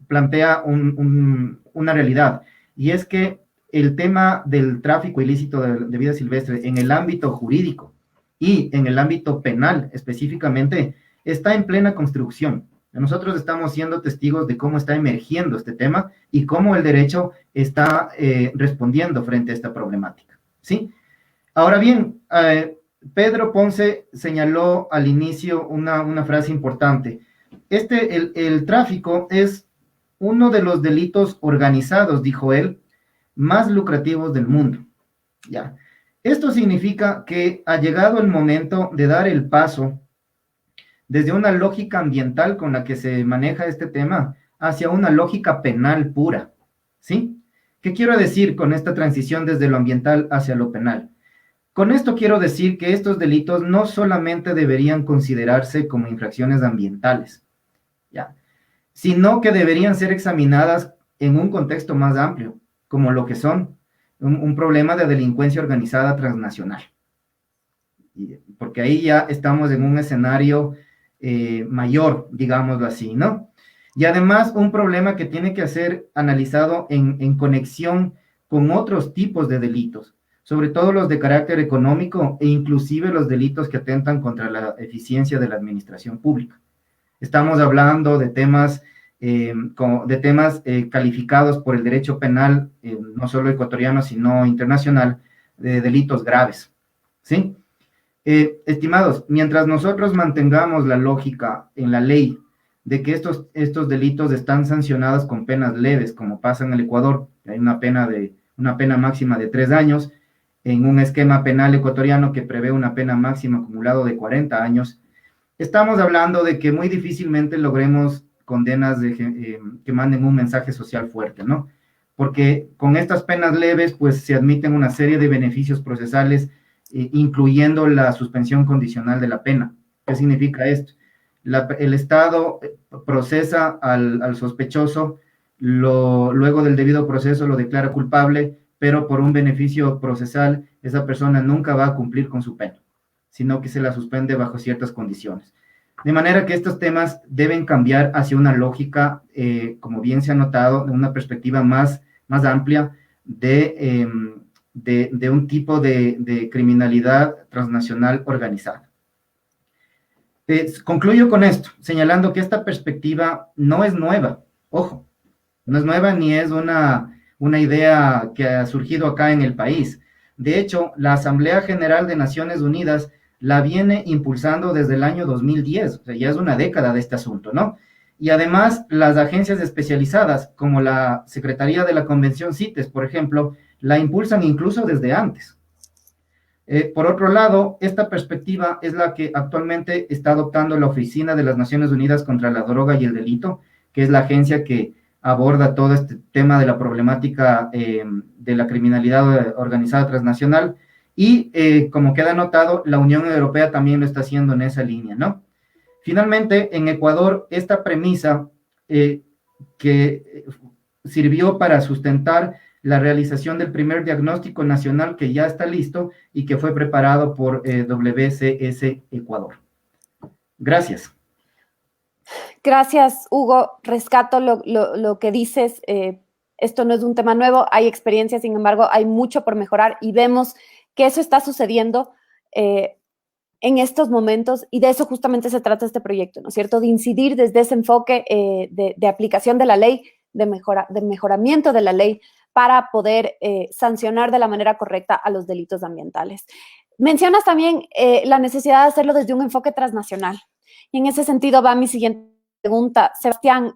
plantea una realidad, y es que el tema del tráfico ilícito de vida silvestre en el ámbito jurídico y en el ámbito penal específicamente está en plena construcción. Nosotros estamos siendo testigos de cómo está emergiendo este tema y cómo el derecho está respondiendo frente a esta problemática, ¿sí? Ahora bien, Pedro Ponce señaló al inicio una frase importante. El tráfico es uno de los delitos organizados, dijo él, más lucrativos del mundo. ¿Ya? Esto significa que ha llegado el momento de dar el paso desde una lógica ambiental con la que se maneja este tema hacia una lógica penal pura, ¿sí? ¿Qué quiero decir con esta transición desde lo ambiental hacia lo penal? Con esto quiero decir que estos delitos no solamente deberían considerarse como infracciones ambientales, ¿ya? Sino que deberían ser examinadas en un contexto más amplio, como lo que son un problema de delincuencia organizada transnacional. Porque ahí ya estamos en un escenario mayor, digámoslo así, ¿no? Y además un problema que tiene que ser analizado en conexión con otros tipos de delitos, sobre todo los de carácter económico e inclusive los delitos que atentan contra la eficiencia de la administración pública. Estamos hablando de temas calificados por el derecho penal, no solo ecuatoriano, sino internacional, de delitos graves, ¿sí? Estimados, mientras nosotros mantengamos la lógica en la ley de que estos delitos están sancionados con penas leves, como pasa en el Ecuador, hay una pena máxima de 3 años, en un esquema penal ecuatoriano que prevé una pena máxima acumulado de 40 años, estamos hablando de que muy difícilmente logremos condenas que manden un mensaje social fuerte, ¿no? Porque con estas penas leves, pues se admiten una serie de beneficios procesales, incluyendo la suspensión condicional de la pena. ¿Qué significa esto? El Estado procesa al sospechoso, luego del debido proceso lo declara culpable, pero por un beneficio procesal, esa persona nunca va a cumplir con su pena, sino que se la suspende bajo ciertas condiciones. De manera que estos temas deben cambiar hacia una lógica, como bien se ha notado, de una perspectiva más amplia de un tipo de criminalidad transnacional organizada. Concluyo con esto, señalando que esta perspectiva no es nueva, ojo, no es nueva ni es una idea que ha surgido acá en el país. De hecho, la Asamblea General de Naciones Unidas la viene impulsando desde el año 2010, o sea, ya es una década de este asunto, ¿no? Y además, las agencias especializadas, como la Secretaría de la Convención CITES, por ejemplo, la impulsan incluso desde antes. Por otro lado, esta perspectiva es la que actualmente está adoptando la Oficina de las Naciones Unidas contra la Droga y el Delito, que es la agencia que aborda todo este tema de la problemática de la criminalidad organizada transnacional, y como queda notado, la Unión Europea también lo está haciendo en esa línea, ¿no? Finalmente, en Ecuador, esta premisa que sirvió para sustentar la realización del primer diagnóstico nacional que ya está listo y que fue preparado por WCS Ecuador. Gracias. Gracias, Hugo. Rescato lo que dices. Esto no es un tema nuevo, hay experiencia, sin embargo, hay mucho por mejorar y vemos que eso está sucediendo en estos momentos y de eso justamente se trata este proyecto, ¿no es cierto? De incidir desde ese enfoque de aplicación de la ley, de mejoramiento de la ley para poder sancionar de la manera correcta a los delitos ambientales. Mencionas también la necesidad de hacerlo desde un enfoque transnacional. Y en ese sentido va mi siguiente pregunta. Sebastián,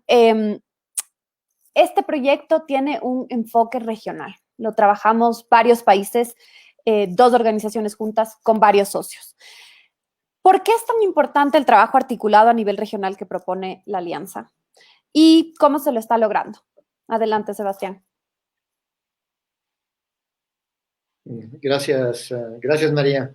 este proyecto tiene un enfoque regional. Lo trabajamos varios países, 2 organizaciones juntas con varios socios. ¿Por qué es tan importante el trabajo articulado a nivel regional que propone la alianza? ¿Y cómo se lo está logrando? Adelante, Sebastián. Gracias, gracias María.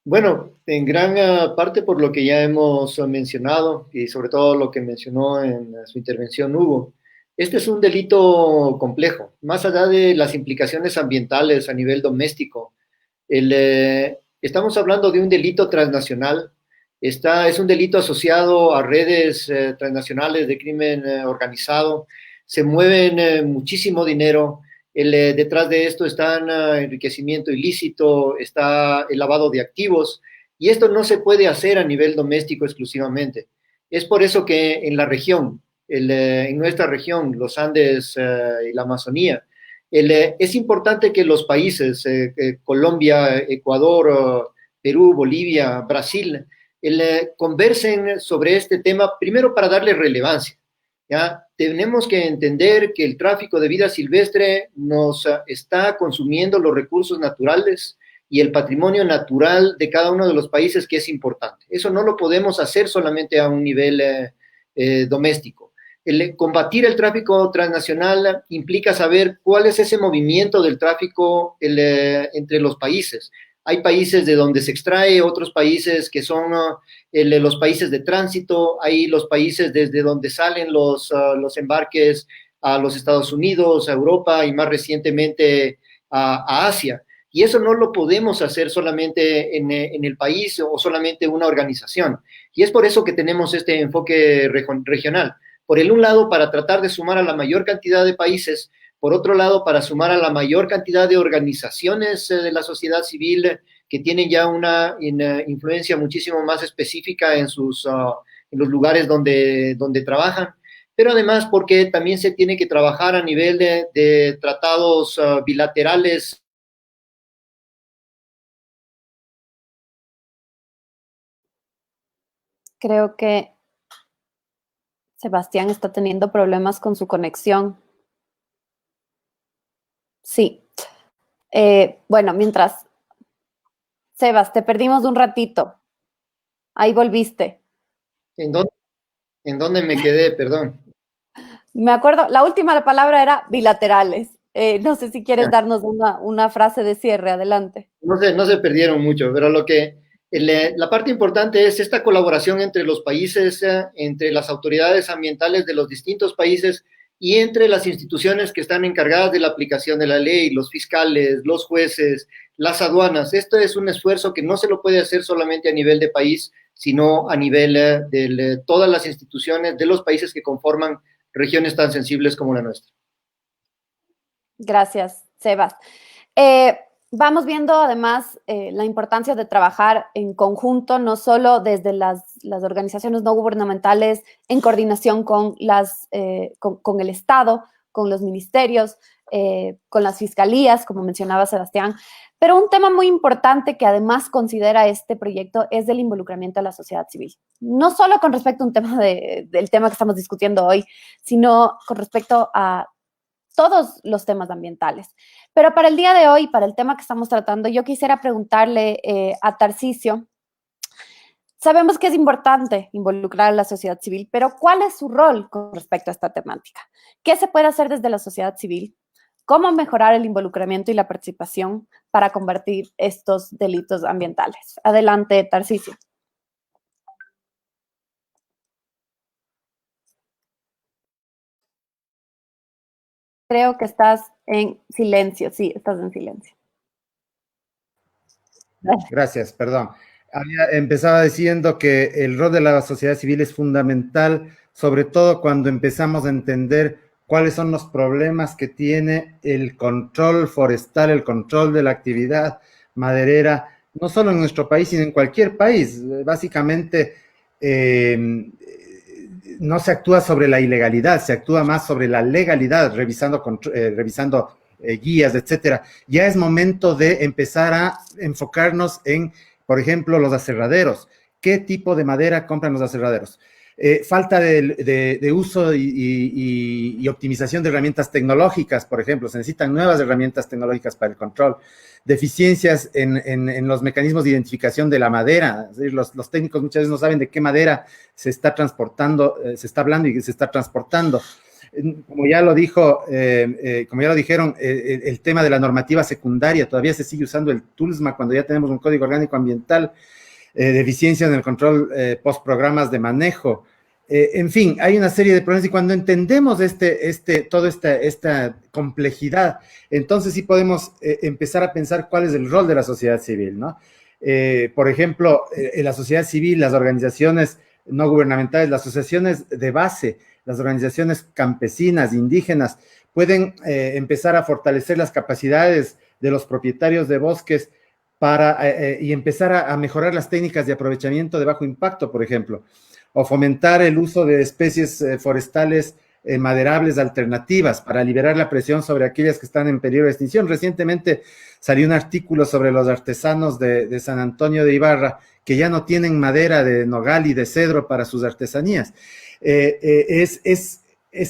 Bueno, en gran parte por lo que ya hemos mencionado y sobre todo lo que mencionó en su intervención Hugo, este es un delito complejo, más allá de las implicaciones ambientales a nivel doméstico. Estamos hablando de un delito transnacional, es un delito asociado a redes transnacionales de crimen organizado, se mueven muchísimo dinero. Detrás de esto está enriquecimiento ilícito, está el lavado de activos, y esto no se puede hacer a nivel doméstico exclusivamente. Es por eso que en la región, en nuestra región, los Andes y la Amazonía, es importante que los países, Colombia, Ecuador, Perú, Bolivia, Brasil, conversen sobre este tema, primero para darle relevancia. ¿Ya? Tenemos que entender que el tráfico de vida silvestre nos está consumiendo los recursos naturales y el patrimonio natural de cada uno de los países, que es importante. Eso no lo podemos hacer solamente a un nivel doméstico. Combatir el tráfico transnacional implica saber cuál es ese movimiento del tráfico entre los países. Hay países de donde se extrae, otros países que son los países de tránsito, hay los países desde donde salen los embarques a los Estados Unidos, a Europa y más recientemente a Asia. Y eso no lo podemos hacer solamente en el país o solamente una organización. Y es por eso que tenemos este enfoque regional. Por el un lado, para tratar de sumar a la mayor cantidad de países, por otro lado, para sumar a la mayor cantidad de organizaciones de la sociedad civil que tienen ya una influencia muchísimo más específica en los lugares donde trabajan, pero además porque también se tiene que trabajar a nivel de tratados bilaterales. Creo que Sebastián está teniendo problemas con su conexión. Sí. Bueno, mientras... Sebas, te perdimos un ratito. Ahí volviste. ¿En dónde me quedé? Perdón. Me acuerdo, la última palabra era bilaterales. No sé si quieres darnos una frase de cierre. Adelante. No se perdieron mucho, pero la parte importante es esta colaboración entre los países, entre las autoridades ambientales de los distintos países y entre las instituciones que están encargadas de la aplicación de la ley, los fiscales, los jueces, las aduanas. Esto es un esfuerzo que no se lo puede hacer solamente a nivel de país, sino a nivel de todas las instituciones de los países que conforman regiones tan sensibles como la nuestra. Gracias, Sebas. Vamos viendo además la importancia de trabajar en conjunto, no solo desde las organizaciones no gubernamentales en coordinación con el Estado, con los ministerios, con las fiscalías, como mencionaba Sebastián, pero un tema muy importante que además considera este proyecto es el involucramiento de la sociedad civil. No solo con respecto a un tema del tema que estamos discutiendo hoy, sino con respecto a todos los temas ambientales. Pero para el día de hoy, para el tema que estamos tratando, yo quisiera preguntarle a Tarcisio, sabemos que es importante involucrar a la sociedad civil, pero ¿cuál es su rol con respecto a esta temática? ¿Qué se puede hacer desde la sociedad civil? ¿Cómo mejorar el involucramiento y la participación para combatir estos delitos ambientales? Adelante, Tarcisio. Creo que estás En silencio, sí, estás en silencio. Gracias, perdón. Empezaba diciendo que el rol de la sociedad civil es fundamental, sobre todo cuando empezamos a entender cuáles son los problemas que tiene el control forestal, el control de la actividad maderera, no solo en nuestro país, sino en cualquier país. Básicamente, no se actúa sobre la ilegalidad, se actúa más sobre la legalidad, revisando guías, etcétera. Ya es momento de empezar a enfocarnos en, por ejemplo, los aserraderos. ¿Qué tipo de madera compran los aserraderos? Falta de uso y optimización de herramientas tecnológicas, por ejemplo. Se necesitan nuevas herramientas tecnológicas para el control. Deficiencias en los mecanismos de identificación de la madera. Es decir, los técnicos muchas veces no saben de qué madera se está transportando, se está hablando y se está transportando. Como ya lo dijeron, el tema de la normativa secundaria, todavía se sigue usando el TULSMA cuando ya tenemos un código orgánico ambiental, deficiencias en el control post-programas de manejo. En fin, hay una serie de problemas y cuando entendemos toda esta complejidad, entonces sí podemos empezar a pensar cuál es el rol de la sociedad civil, ¿no? Por ejemplo, la sociedad civil, las organizaciones no gubernamentales, las asociaciones de base, las organizaciones campesinas, indígenas, pueden empezar a fortalecer las capacidades de los propietarios de bosques y empezar a mejorar las técnicas de aprovechamiento de bajo impacto, por ejemplo, o fomentar el uso de especies forestales maderables alternativas para liberar la presión sobre aquellas que están en peligro de extinción. Recientemente salió un artículo sobre los artesanos de San Antonio de Ibarra que ya no tienen madera de nogal y de cedro para sus artesanías. Es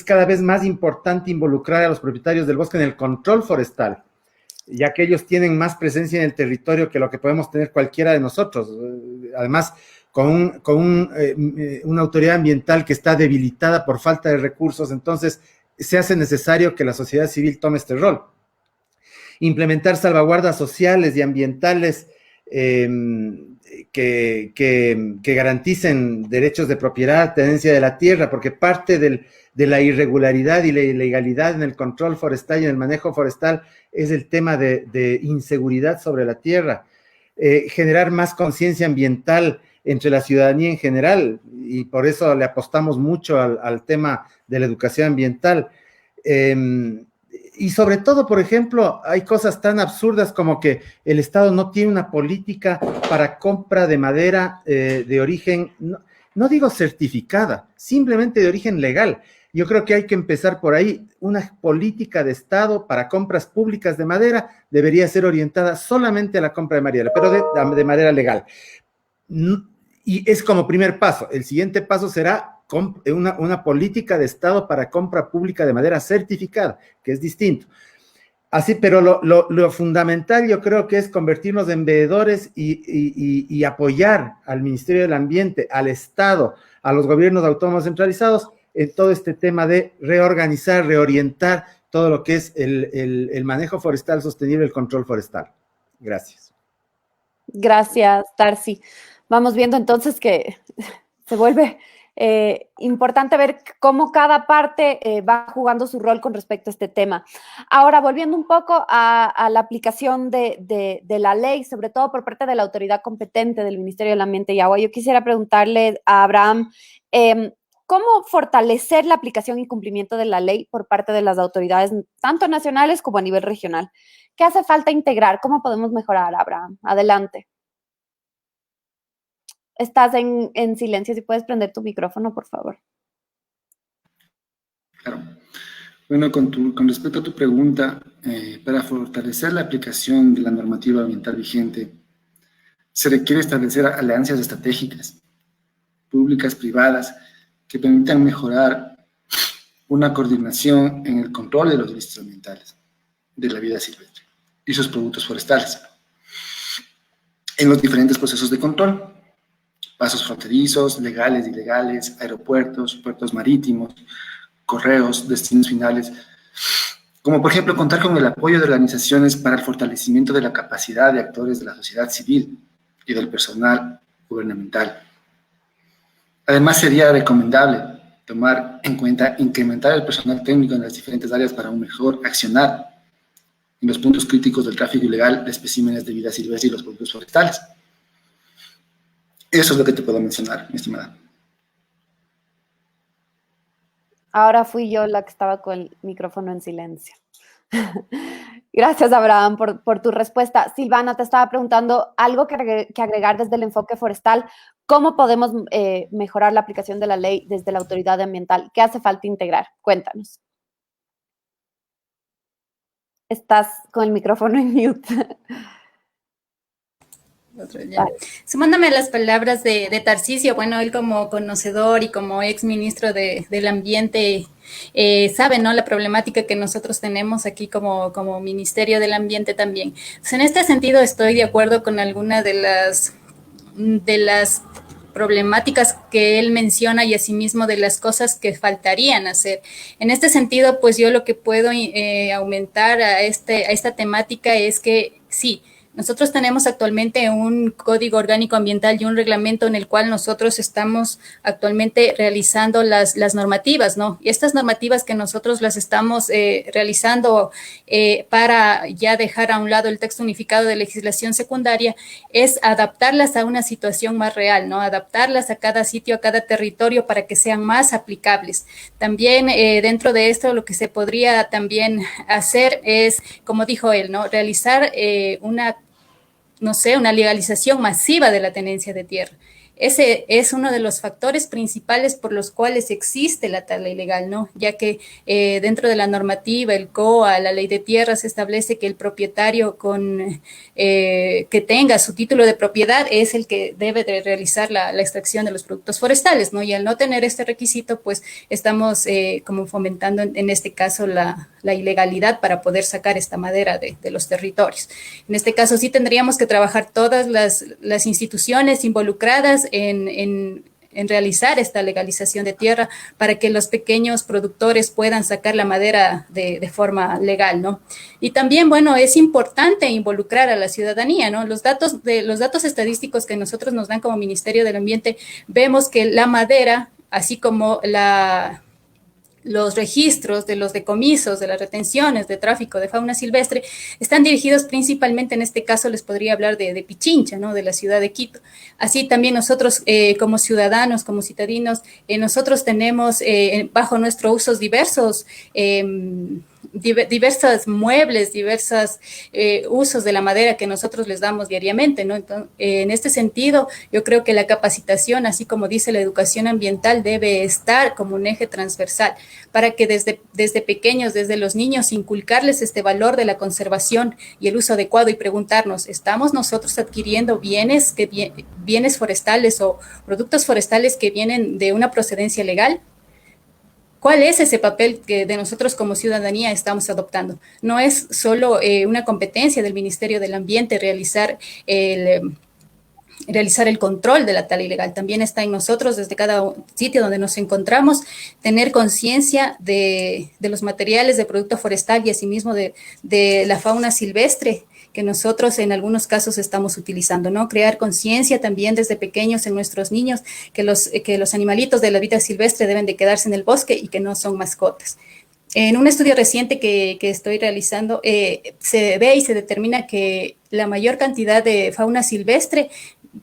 cada vez más importante involucrar a los propietarios del bosque en el control forestal, ya que ellos tienen más presencia en el territorio que lo que podemos tener cualquiera de nosotros. Además, con una autoridad ambiental que está debilitada por falta de recursos, entonces se hace necesario que la sociedad civil tome este rol. Implementar salvaguardas sociales y ambientales que garanticen derechos de propiedad, tenencia de la tierra, porque parte de la irregularidad y la ilegalidad en el control forestal y en el manejo forestal es el tema de inseguridad sobre la tierra. Generar más conciencia ambiental entre la ciudadanía en general, y por eso le apostamos mucho al tema de la educación ambiental. Y sobre todo, por ejemplo, hay cosas tan absurdas como que el Estado no tiene una política para compra de madera de origen, no digo certificada, simplemente de origen legal. Yo creo que hay que empezar por ahí. Una política de Estado para compras públicas de madera debería ser orientada solamente a la compra de madera, pero de madera legal. Y es como primer paso. El siguiente paso será una política de Estado para compra pública de madera certificada, que es distinto. Así, pero lo fundamental yo creo que es convertirnos en veedores y apoyar al Ministerio del Ambiente, al Estado, a los gobiernos autónomos centralizados en todo este tema de reorganizar, reorientar todo lo que es el manejo forestal sostenible, el control forestal. Gracias. Gracias, Darcy. Vamos viendo entonces que se vuelve importante ver cómo cada parte va jugando su rol con respecto a este tema. Ahora, volviendo un poco a la aplicación de la ley, sobre todo por parte de la autoridad competente del Ministerio del Ambiente y Agua, yo quisiera preguntarle a Abraham, ¿cómo fortalecer la aplicación y cumplimiento de la ley por parte de las autoridades, tanto nacionales como a nivel regional? ¿Qué hace falta integrar? ¿Cómo podemos mejorar, Abraham? Adelante. Estás en silencio, si puedes prender tu micrófono, por favor. Claro. Bueno, con respecto a tu pregunta, para fortalecer la aplicación de la normativa ambiental vigente, se requiere establecer alianzas estratégicas, públicas, privadas, que permitan mejorar una coordinación en el control de los delitos ambientales, de la vida silvestre y sus productos forestales, en los diferentes procesos de control, pasos fronterizos, legales, ilegales, aeropuertos, puertos marítimos, correos, destinos finales, como por ejemplo contar con el apoyo de organizaciones para el fortalecimiento de la capacidad de actores de la sociedad civil y del personal gubernamental. Además, sería recomendable tomar en cuenta incrementar el personal técnico en las diferentes áreas para un mejor accionar en los puntos críticos del tráfico ilegal de especímenes de vida silvestre y los productos forestales. Eso es lo que te puedo mencionar, mi estimada. Ahora fui yo la que estaba con el micrófono en silencio. Gracias, Abraham, por tu respuesta. Silvana, te estaba preguntando algo que agregar desde el enfoque forestal. ¿Cómo podemos mejorar la aplicación de la ley desde la autoridad ambiental? ¿Qué hace falta integrar? Cuéntanos. Estás con el micrófono en mute. Sumándome a las palabras de Tarcisio, bueno, él como conocedor y como ex ministro del Ambiente sabe, ¿no?, la problemática que nosotros tenemos aquí como Ministerio del Ambiente también. Entonces, en este sentido estoy de acuerdo con alguna de las problemáticas que él menciona y asimismo de las cosas que faltarían hacer. En este sentido, pues yo lo que puedo aumentar a esta temática es que sí, nosotros tenemos actualmente un código orgánico ambiental y un reglamento en el cual nosotros estamos actualmente realizando las normativas, ¿no? Y estas normativas que nosotros las estamos realizando para ya dejar a un lado el texto unificado de legislación secundaria es adaptarlas a una situación más real, ¿no? Adaptarlas a cada sitio, a cada territorio para que sean más aplicables. También dentro de esto lo que se podría también hacer es, como dijo él, ¿no?, realizar una legalización masiva de la tenencia de tierra. Ese es uno de los factores principales por los cuales existe la tala ilegal, ¿no? Ya que dentro de la normativa, el COA, la ley de tierras, establece que el propietario que tenga su título de propiedad es el que debe de realizar la extracción de los productos forestales, ¿no? Y al no tener este requisito, pues estamos como fomentando en este caso la ilegalidad para poder sacar esta madera de los territorios. En este caso sí tendríamos que trabajar todas las instituciones involucradas en realizar esta legalización de tierra para que los pequeños productores puedan sacar la madera de forma legal, ¿no? Y también, bueno, es importante involucrar a la ciudadanía, ¿no? Los datos estadísticos que nosotros nos dan como Ministerio del Ambiente, vemos que la madera, así como los registros de los decomisos, de las retenciones de tráfico de fauna silvestre, están dirigidos principalmente, en este caso les podría hablar de Pichincha, ¿no?, de la ciudad de Quito. Así también nosotros como ciudadanos, como citadinos, nosotros tenemos bajo nuestro usos diversos muebles, diversos usos de la madera que nosotros les damos diariamente, ¿no? Entonces, en este sentido, yo creo que la capacitación, así como dice la educación ambiental, debe estar como un eje transversal para que desde pequeños, desde los niños, inculcarles este valor de la conservación y el uso adecuado y preguntarnos, ¿estamos nosotros adquiriendo bienes forestales o productos forestales que vienen de una procedencia legal? ¿Cuál es ese papel que de nosotros como ciudadanía estamos adoptando? No es solo una competencia del Ministerio del Ambiente realizar el control de la tala ilegal. También está en nosotros, desde cada sitio donde nos encontramos, tener conciencia de los materiales de producto forestal y asimismo de la fauna silvestre que nosotros en algunos casos estamos utilizando, ¿no? Crear conciencia también desde pequeños en nuestros niños que los animalitos de la vida silvestre deben de quedarse en el bosque y que no son mascotas. En un estudio reciente que estoy realizando, se ve y se determina que la mayor cantidad de fauna silvestre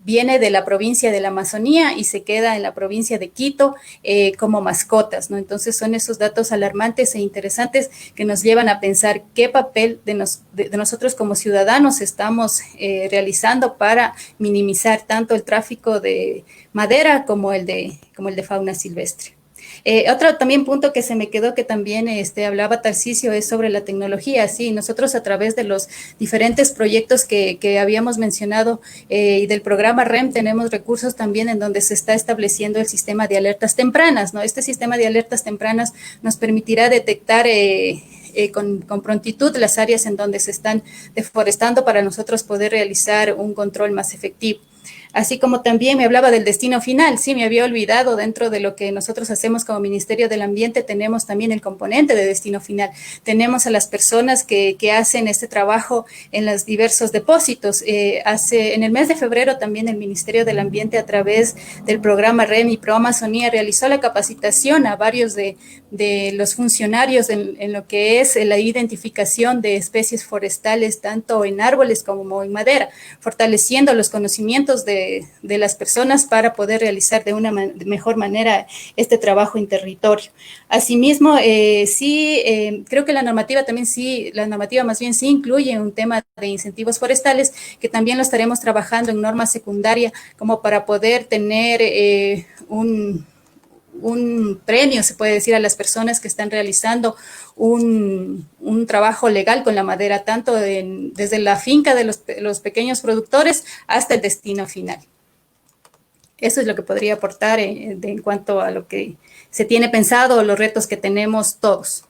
viene de la provincia de la Amazonía y se queda en la provincia de Quito como mascotas, ¿no? Entonces son esos datos alarmantes e interesantes que nos llevan a pensar qué papel de nosotros como ciudadanos estamos realizando para minimizar tanto el tráfico de madera como el de fauna silvestre. Otro también punto que se me quedó que también hablaba Tarcisio es sobre la tecnología. Sí, nosotros a través de los diferentes proyectos que habíamos mencionado y del programa REM tenemos recursos también en donde se está estableciendo el sistema de alertas tempranas, ¿no? Este sistema de alertas tempranas nos permitirá detectar con prontitud las áreas en donde se están deforestando para nosotros poder realizar un control más efectivo. así como también me hablaba del destino final. Sí, me había olvidado, dentro de lo que nosotros hacemos como Ministerio del Ambiente, tenemos también el componente de destino final. Tenemos a las personas que hacen este trabajo en los diversos depósitos. En el mes de febrero también el Ministerio del Ambiente, a través del programa REM y Pro Amazonía, realizó la capacitación a varios de los funcionarios en lo que es la identificación de especies forestales, tanto en árboles como en madera, fortaleciendo los conocimientos de las personas para poder realizar de una mejor manera este trabajo en territorio. Asimismo, creo que la normativa más bien sí incluye un tema de incentivos forestales, que también lo estaremos trabajando en norma secundaria, como para poder tener un premio, se puede decir, a las personas que están realizando un trabajo legal con la madera, tanto desde la finca de los pequeños productores hasta el destino final. Eso es lo que podría aportar en cuanto a lo que se tiene pensado, los retos que tenemos todos.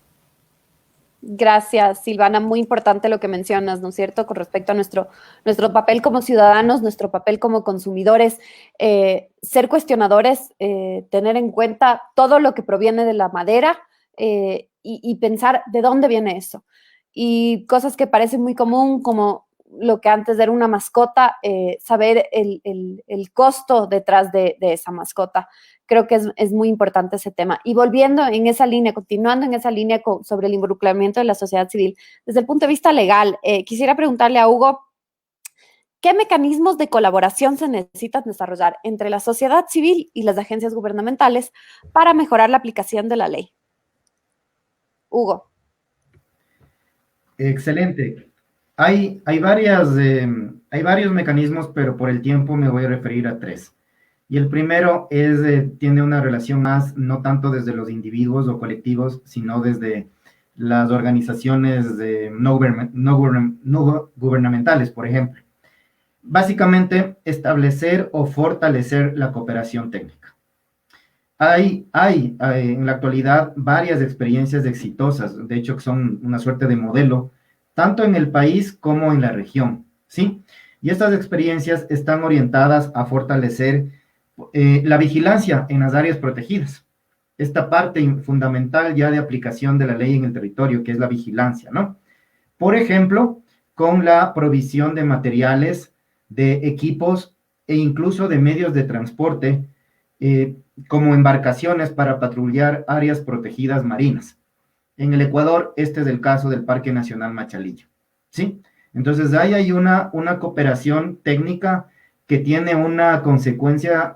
Gracias, Silvana. Muy importante lo que mencionas, ¿no es cierto?, con respecto a nuestro papel como ciudadanos, nuestro papel como consumidores, ser cuestionadores, tener en cuenta todo lo que proviene de la madera y pensar de dónde viene eso. Y cosas que parecen muy común, como lo que antes era una mascota, saber el costo detrás de esa mascota. Creo que es muy importante ese tema. Y volviendo en esa línea, continuando en esa línea sobre el involucramiento de la sociedad civil, desde el punto de vista legal, quisiera preguntarle a Hugo, ¿qué mecanismos de colaboración se necesitan desarrollar entre la sociedad civil y las agencias gubernamentales para mejorar la aplicación de la ley? Hugo. Excelente. Hay varios mecanismos, pero por el tiempo me voy a referir a 3. Y el primero tiene una relación más, no tanto desde los individuos o colectivos, sino desde las organizaciones no gubernamentales, por ejemplo. Básicamente, establecer o fortalecer la cooperación técnica. Hay en la actualidad varias experiencias exitosas, de hecho que son una suerte de modelo, tanto en el país como en la región, ¿sí? Y estas experiencias están orientadas a fortalecer la vigilancia en las áreas protegidas. Esta parte fundamental ya de aplicación de la ley en el territorio, que es la vigilancia, ¿no? Por ejemplo, con la provisión de materiales, de equipos e incluso de medios de transporte, como embarcaciones para patrullar áreas protegidas marinas. En el Ecuador, este es el caso del Parque Nacional Machalillo, ¿sí? Entonces, ahí hay una cooperación técnica que tiene una consecuencia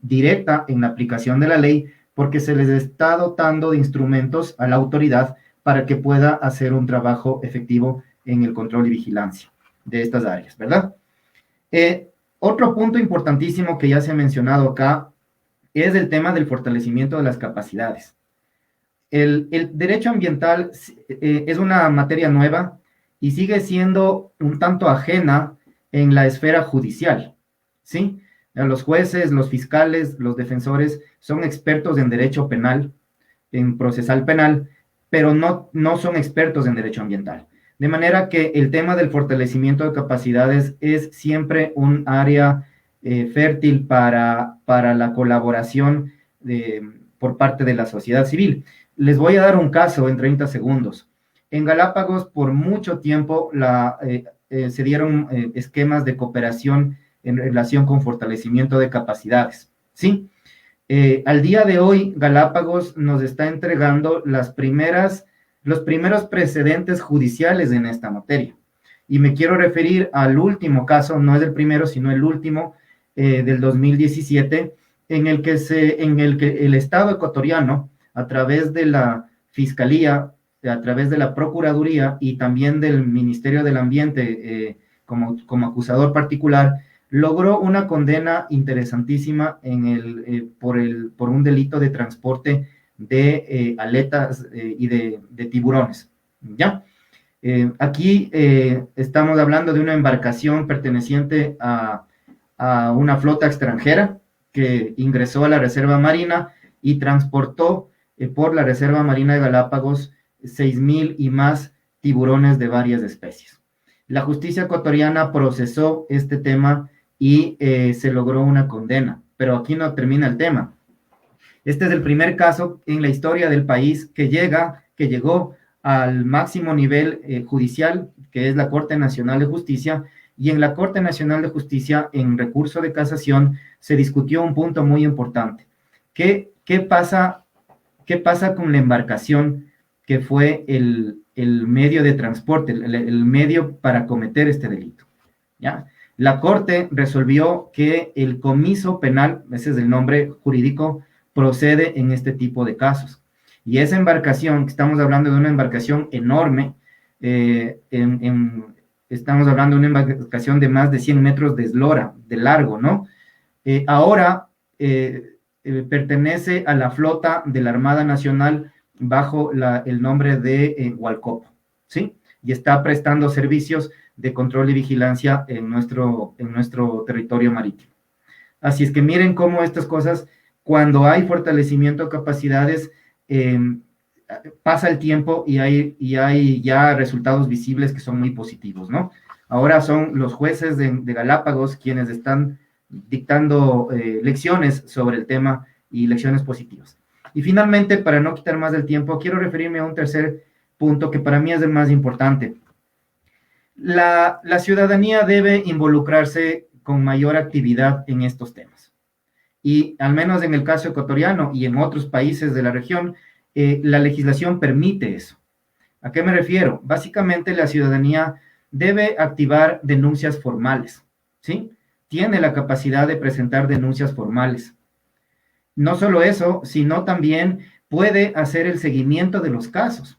directa en la aplicación de la ley, porque se les está dotando de instrumentos a la autoridad para que pueda hacer un trabajo efectivo en el control y vigilancia de estas áreas, ¿verdad? Otro punto importantísimo que ya se ha mencionado acá es el tema del fortalecimiento de las capacidades. El derecho ambiental es una materia nueva y sigue siendo un tanto ajena en la esfera judicial, ¿sí? Los jueces, los fiscales, los defensores son expertos en derecho penal, en procesal penal, pero no son expertos en derecho ambiental. De manera que el tema del fortalecimiento de capacidades es siempre un área fértil para la colaboración por parte de la sociedad civil. Les voy a dar un caso en 30 segundos. En Galápagos, por mucho tiempo, se dieron esquemas de cooperación en relación con fortalecimiento de capacidades, ¿sí? Al día de hoy, Galápagos nos está entregando los primeros precedentes judiciales en esta materia. Y me quiero referir al último caso, no es el primero, sino el último, del 2017, en el que el Estado ecuatoriano, a través de la Fiscalía, a través de la Procuraduría y también del Ministerio del Ambiente como acusador particular, logró una condena interesantísima por un delito de transporte de aletas y de tiburones, ¿ya? Aquí estamos hablando de una embarcación perteneciente a una flota extranjera que ingresó a la Reserva Marina y transportó por la Reserva Marina de Galápagos 6,000 y más tiburones de varias especies. La justicia ecuatoriana procesó este tema y se logró una condena. Pero aquí no termina el tema. Este es el primer caso en la historia del país que llegó al máximo nivel judicial, que es la Corte Nacional de Justicia, y en la Corte Nacional de Justicia, en recurso de casación, se discutió un punto muy importante. ¿Qué pasa con la embarcación que fue el medio de transporte, el medio para cometer este delito? ¿Ya? La Corte resolvió que el comiso penal, ese es el nombre jurídico, procede en este tipo de casos. Y esa embarcación, que estamos hablando de una embarcación enorme, estamos hablando de una embarcación de más de 100 metros de eslora, de largo, ¿no? Ahora pertenece a la flota de la Armada Nacional bajo el nombre de Hualcopo, ¿sí? Y está prestando servicios de control y vigilancia en nuestro territorio marítimo. Así es que miren cómo estas cosas, cuando hay fortalecimiento de capacidades, pasa el tiempo y hay ya resultados visibles que son muy positivos, ¿no? Ahora son los jueces de Galápagos quienes están dictando lecciones sobre el tema y lecciones positivas. Y finalmente, para no quitar más del tiempo, quiero referirme a un tercer punto que para mí es el más importante. La ciudadanía debe involucrarse con mayor actividad en estos temas. Y al menos en el caso ecuatoriano y en otros países de la región, la legislación permite eso. ¿A qué me refiero? Básicamente la ciudadanía debe activar denuncias formales, ¿sí? Tiene la capacidad de presentar denuncias formales. No solo eso, sino también puede hacer el seguimiento de los casos.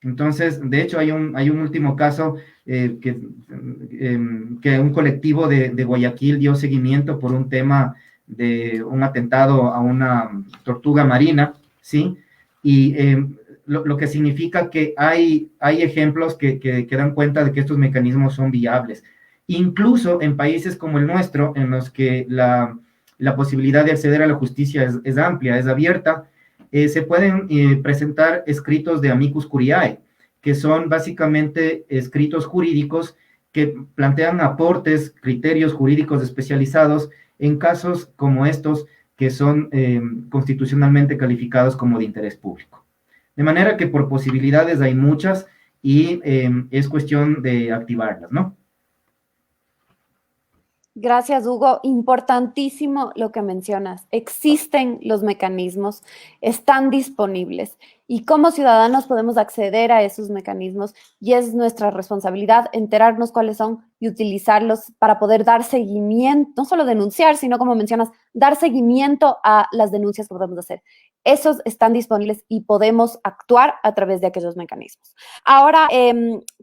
Entonces, de hecho, hay un último caso que un colectivo de Guayaquil dio seguimiento por un tema de un atentado a una tortuga marina, ¿sí? Y lo que significa que hay ejemplos que dan cuenta de que estos mecanismos son viables. Incluso en países como el nuestro, en los que la posibilidad de acceder a la justicia es amplia, es abierta, se pueden presentar escritos de amicus curiae, que son básicamente escritos jurídicos que plantean aportes, criterios jurídicos especializados en casos como estos que son constitucionalmente calificados como de interés público. De manera que por posibilidades hay muchas y es cuestión de activarlas, ¿no? Gracias, Hugo. Importantísimo lo que mencionas. Existen los mecanismos, están disponibles y como ciudadanos podemos acceder a esos mecanismos y es nuestra responsabilidad enterarnos cuáles son y utilizarlos para poder dar seguimiento, no solo denunciar, sino como mencionas, dar seguimiento a las denuncias que podemos hacer. Esos están disponibles y podemos actuar a través de aquellos mecanismos. Ahora,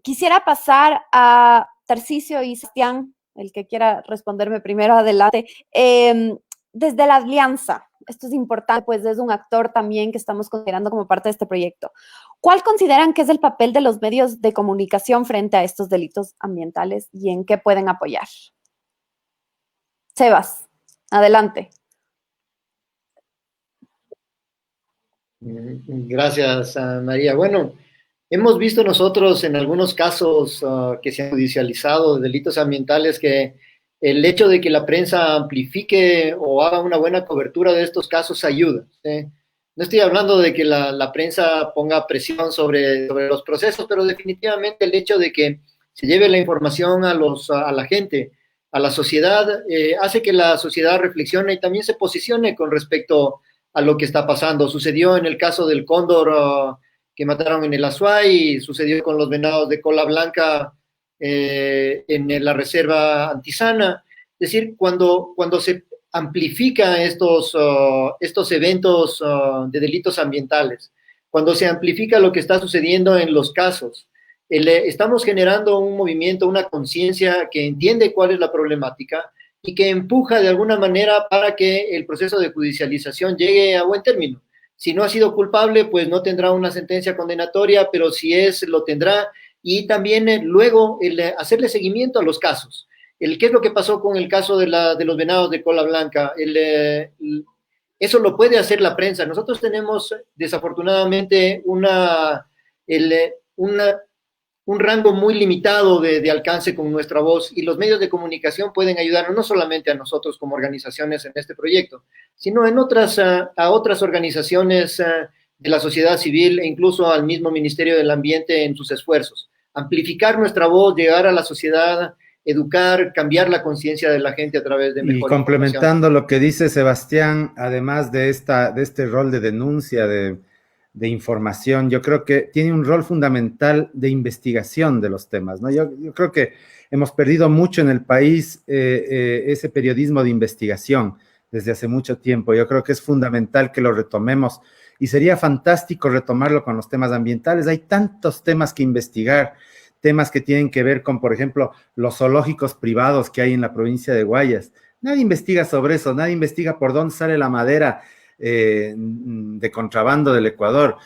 quisiera pasar a Tarcisio y Sebastián, el que quiera responderme primero, adelante. Desde la alianza, esto es importante, pues es un actor también que estamos considerando como parte de este proyecto. ¿Cuál consideran que es el papel de los medios de comunicación frente a estos delitos ambientales y en qué pueden apoyar? Sebas, adelante. Gracias, María. Bueno, hemos visto nosotros en algunos casos que se han judicializado de delitos ambientales que el hecho de que la prensa amplifique o haga una buena cobertura de estos casos ayuda, ¿sí? No estoy hablando de que la prensa ponga presión sobre los procesos, pero definitivamente el hecho de que se lleve la información a la gente, a la sociedad, hace que la sociedad reflexione y también se posicione con respecto a lo que está pasando. Sucedió en el caso del cóndor que mataron en el Azuay, sucedió con los venados de cola blanca en la reserva Antisana. Es decir, cuando se amplifica estos eventos de delitos ambientales, cuando se amplifica lo que está sucediendo en los casos, estamos generando un movimiento, una conciencia que entiende cuál es la problemática y que empuja de alguna manera para que el proceso de judicialización llegue a buen término. Si no ha sido culpable, pues no tendrá una sentencia condenatoria, pero si es, lo tendrá. Y también luego hacerle seguimiento a los casos. ¿Qué es lo que pasó con el caso de los venados de cola blanca? Eso lo puede hacer la prensa. Nosotros tenemos desafortunadamente un rango muy limitado de alcance con nuestra voz, y los medios de comunicación pueden ayudarnos no solamente a nosotros como organizaciones en este proyecto, sino a otras organizaciones de la sociedad civil e incluso al mismo Ministerio del Ambiente en sus esfuerzos. Amplificar nuestra voz, llegar a la sociedad, educar, cambiar la conciencia de la gente a través de mejor Y complementando lo que dice Sebastián, además de este rol de denuncia, de información, yo creo que tiene un rol fundamental de investigación de los temas, ¿no? Yo creo que hemos perdido mucho en el país ese periodismo de investigación desde hace mucho tiempo. Yo creo que es fundamental que lo retomemos y sería fantástico retomarlo con los temas ambientales. Hay tantos temas que investigar, temas que tienen que ver con, por ejemplo, los zoológicos privados que hay en la provincia de Guayas. Nadie investiga sobre eso, nadie investiga por dónde sale la madera de contrabando del Ecuador,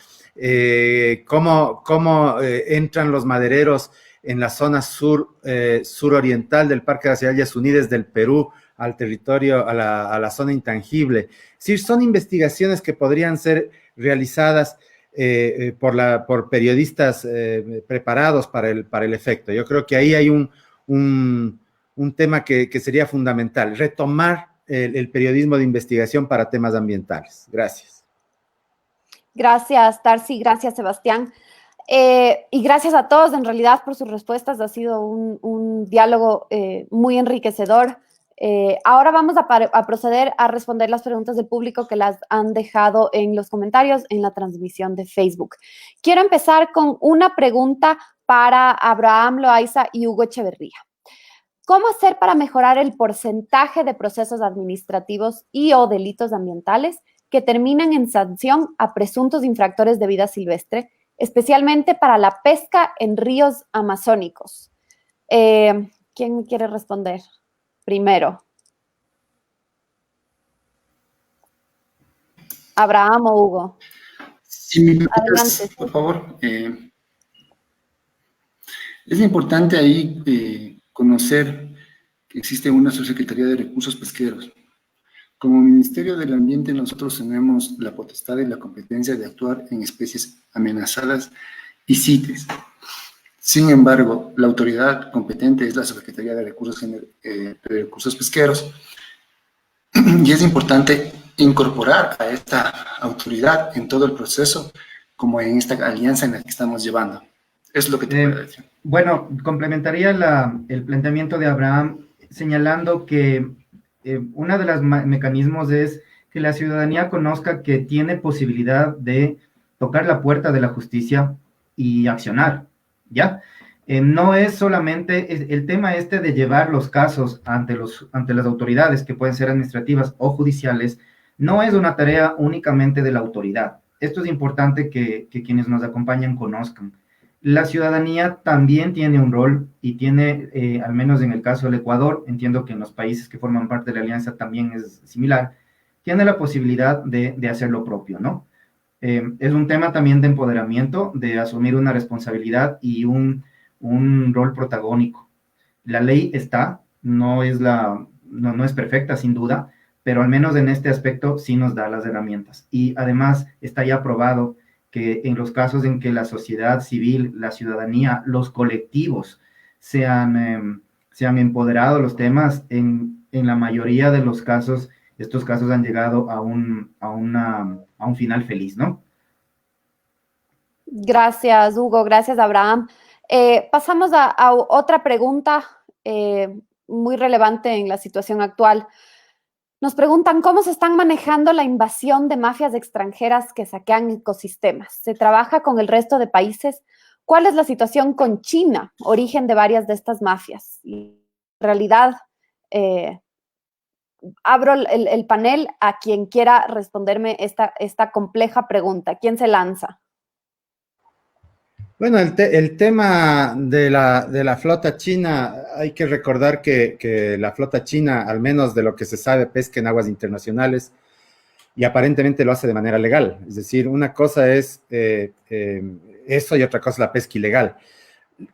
cómo entran los madereros en la zona suroriental del Parque Nacional Unidas del Perú al territorio, a la zona intangible. Es decir, son investigaciones que podrían ser realizadas por periodistas preparados para el efecto. Yo creo que ahí hay un tema que sería fundamental, retomar el periodismo de investigación para temas ambientales. Gracias. Gracias, Tarsi. Gracias, Sebastián. Y gracias a todos, en realidad, por sus respuestas. Ha sido un diálogo muy enriquecedor. Ahora vamos a proceder a responder las preguntas del público que las han dejado en los comentarios en la transmisión de Facebook. Quiero empezar con una pregunta para Abraham Loaiza y Hugo Echeverría. ¿Cómo hacer para mejorar el porcentaje de procesos administrativos y o delitos ambientales que terminan en sanción a presuntos infractores de vida silvestre, especialmente para la pesca en ríos amazónicos? ¿Quién quiere responder primero? ¿Abraham o Hugo? Si me permites, Adelante. por favor. Es importante ahí conocer que existe una subsecretaría de recursos pesqueros. Como Ministerio del Ambiente, nosotros tenemos la potestad y la competencia de actuar en especies amenazadas y CITES. Sin embargo, la autoridad competente es la Subsecretaría de Recursos Pesqueros, y es importante incorporar a esta autoridad en todo el proceso, como en esta alianza en la que estamos llevando. Es lo que te puedo decir. Bueno, complementaría el planteamiento de Abraham señalando que uno de los mecanismos es que la ciudadanía conozca que tiene posibilidad de tocar la puerta de la justicia y accionar, ¿ya? No es solamente el tema de llevar los casos ante las autoridades, que pueden ser administrativas o judiciales, no es una tarea únicamente de la autoridad. Esto es importante que quienes nos acompañan conozcan. La ciudadanía también tiene un rol y tiene, al menos en el caso del Ecuador, entiendo que en los países que forman parte de la alianza también es similar, tiene la posibilidad de hacer lo propio, ¿no? Es un tema también de empoderamiento, de asumir una responsabilidad y un rol protagónico. La ley está, no es perfecta, sin duda, pero al menos en este aspecto sí nos da las herramientas. Y además está ya probado que en los casos en que la sociedad civil, la ciudadanía, los colectivos se han empoderado los temas, en la mayoría de los casos, estos casos han llegado a un final feliz, ¿no? Gracias, Hugo. Gracias, Abraham. Pasamos a otra pregunta muy relevante en la situación actual. Nos preguntan cómo se están manejando la invasión de mafias extranjeras que saquean ecosistemas. ¿Se trabaja con el resto de países? ¿Cuál es la situación con China, origen de varias de estas mafias? Y en realidad, abro el panel a quien quiera responderme esta compleja pregunta. ¿Quién se lanza? Bueno, el tema de la flota china, hay que recordar que la flota china, al menos de lo que se sabe, pesca en aguas internacionales y aparentemente lo hace de manera legal. Es decir, una cosa es eso y otra cosa es la pesca ilegal.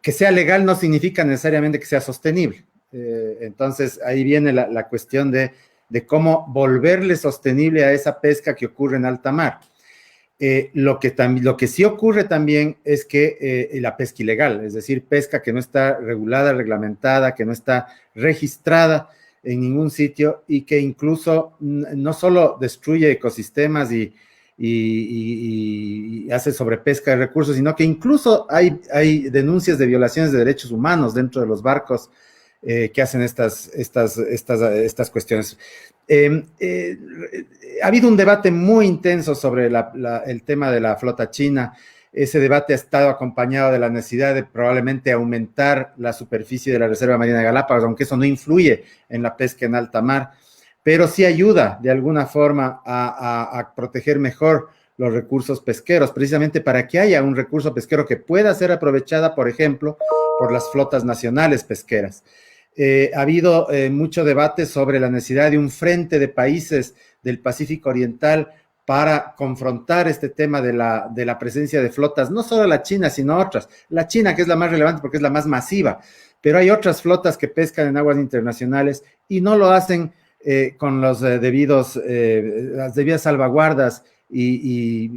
Que sea legal no significa necesariamente que sea sostenible. Entonces, ahí viene la cuestión de cómo volverle sostenible a esa pesca que ocurre en alta mar. Lo que sí ocurre también es que la pesca ilegal, es decir, pesca que no está regulada, reglamentada, que no está registrada en ningún sitio y que incluso no solo destruye ecosistemas y hace sobrepesca de recursos, sino que incluso hay denuncias de violaciones de derechos humanos dentro de los barcos que hacen estas cuestiones. Ha habido un debate muy intenso sobre el tema de la flota china. Ese debate ha estado acompañado de la necesidad de probablemente aumentar la superficie de la Reserva Marina de Galápagos, aunque eso no influye en la pesca en alta mar, pero sí ayuda de alguna forma a proteger mejor los recursos pesqueros, precisamente para que haya un recurso pesquero que pueda ser aprovechada, por ejemplo, por las flotas nacionales pesqueras. Ha habido mucho debate sobre la necesidad de un frente de países del Pacífico Oriental para confrontar este tema de la presencia de flotas, no solo la China, sino otras. La China, que es la más relevante porque es la más masiva, pero hay otras flotas que pescan en aguas internacionales y no lo hacen con las debidas salvaguardas y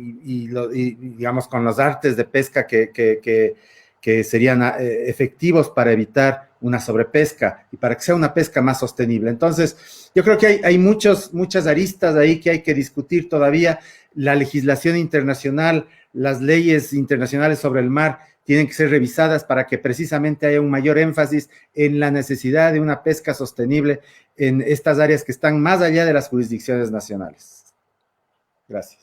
digamos, con los artes de pesca que serían efectivos para evitar una sobrepesca y para que sea una pesca más sostenible. Entonces, yo creo que hay muchas aristas ahí que hay que discutir todavía. La legislación internacional, las leyes internacionales sobre el mar tienen que ser revisadas para que precisamente haya un mayor énfasis en la necesidad de una pesca sostenible en estas áreas que están más allá de las jurisdicciones nacionales. Gracias.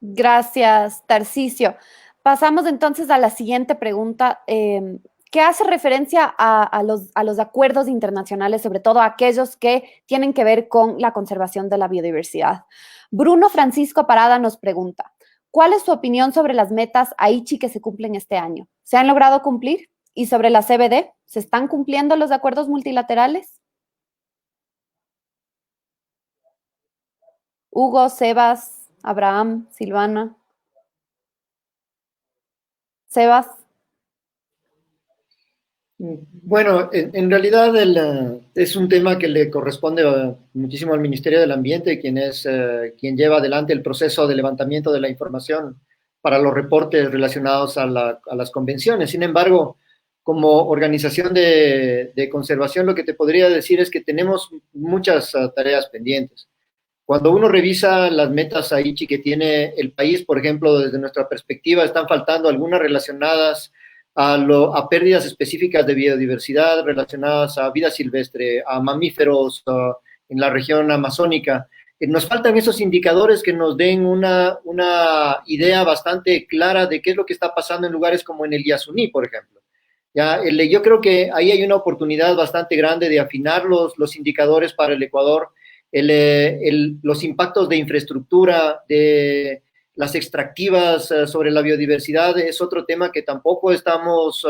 Gracias, Tarcisio. Pasamos entonces a la siguiente pregunta, que hace referencia a los acuerdos internacionales, sobre todo aquellos que tienen que ver con la conservación de la biodiversidad. Bruno Francisco Parada nos pregunta, ¿cuál es su opinión sobre las metas Aichi que se cumplen este año? ¿Se han logrado cumplir? ¿Y sobre la CBD? ¿Se están cumpliendo los acuerdos multilaterales? Hugo, Sebas, Abraham, Silvana. Sebas. Bueno, en realidad es un tema que le corresponde muchísimo al Ministerio del Ambiente, quien lleva adelante el proceso de levantamiento de la información para los reportes relacionados a las convenciones. Sin embargo, como organización de conservación, lo que te podría decir es que tenemos muchas tareas pendientes. Cuando uno revisa las metas Aichi que tiene el país, por ejemplo, desde nuestra perspectiva, están faltando algunas relacionadas a pérdidas específicas de biodiversidad, relacionadas a vida silvestre, a mamíferos en la región amazónica. Nos faltan esos indicadores que nos den una idea bastante clara de qué es lo que está pasando en lugares como en el Yasuní, por ejemplo. Yo creo que ahí hay una oportunidad bastante grande de afinar los indicadores para el Ecuador. Los impactos de infraestructura, de las extractivas sobre la biodiversidad es otro tema que tampoco estamos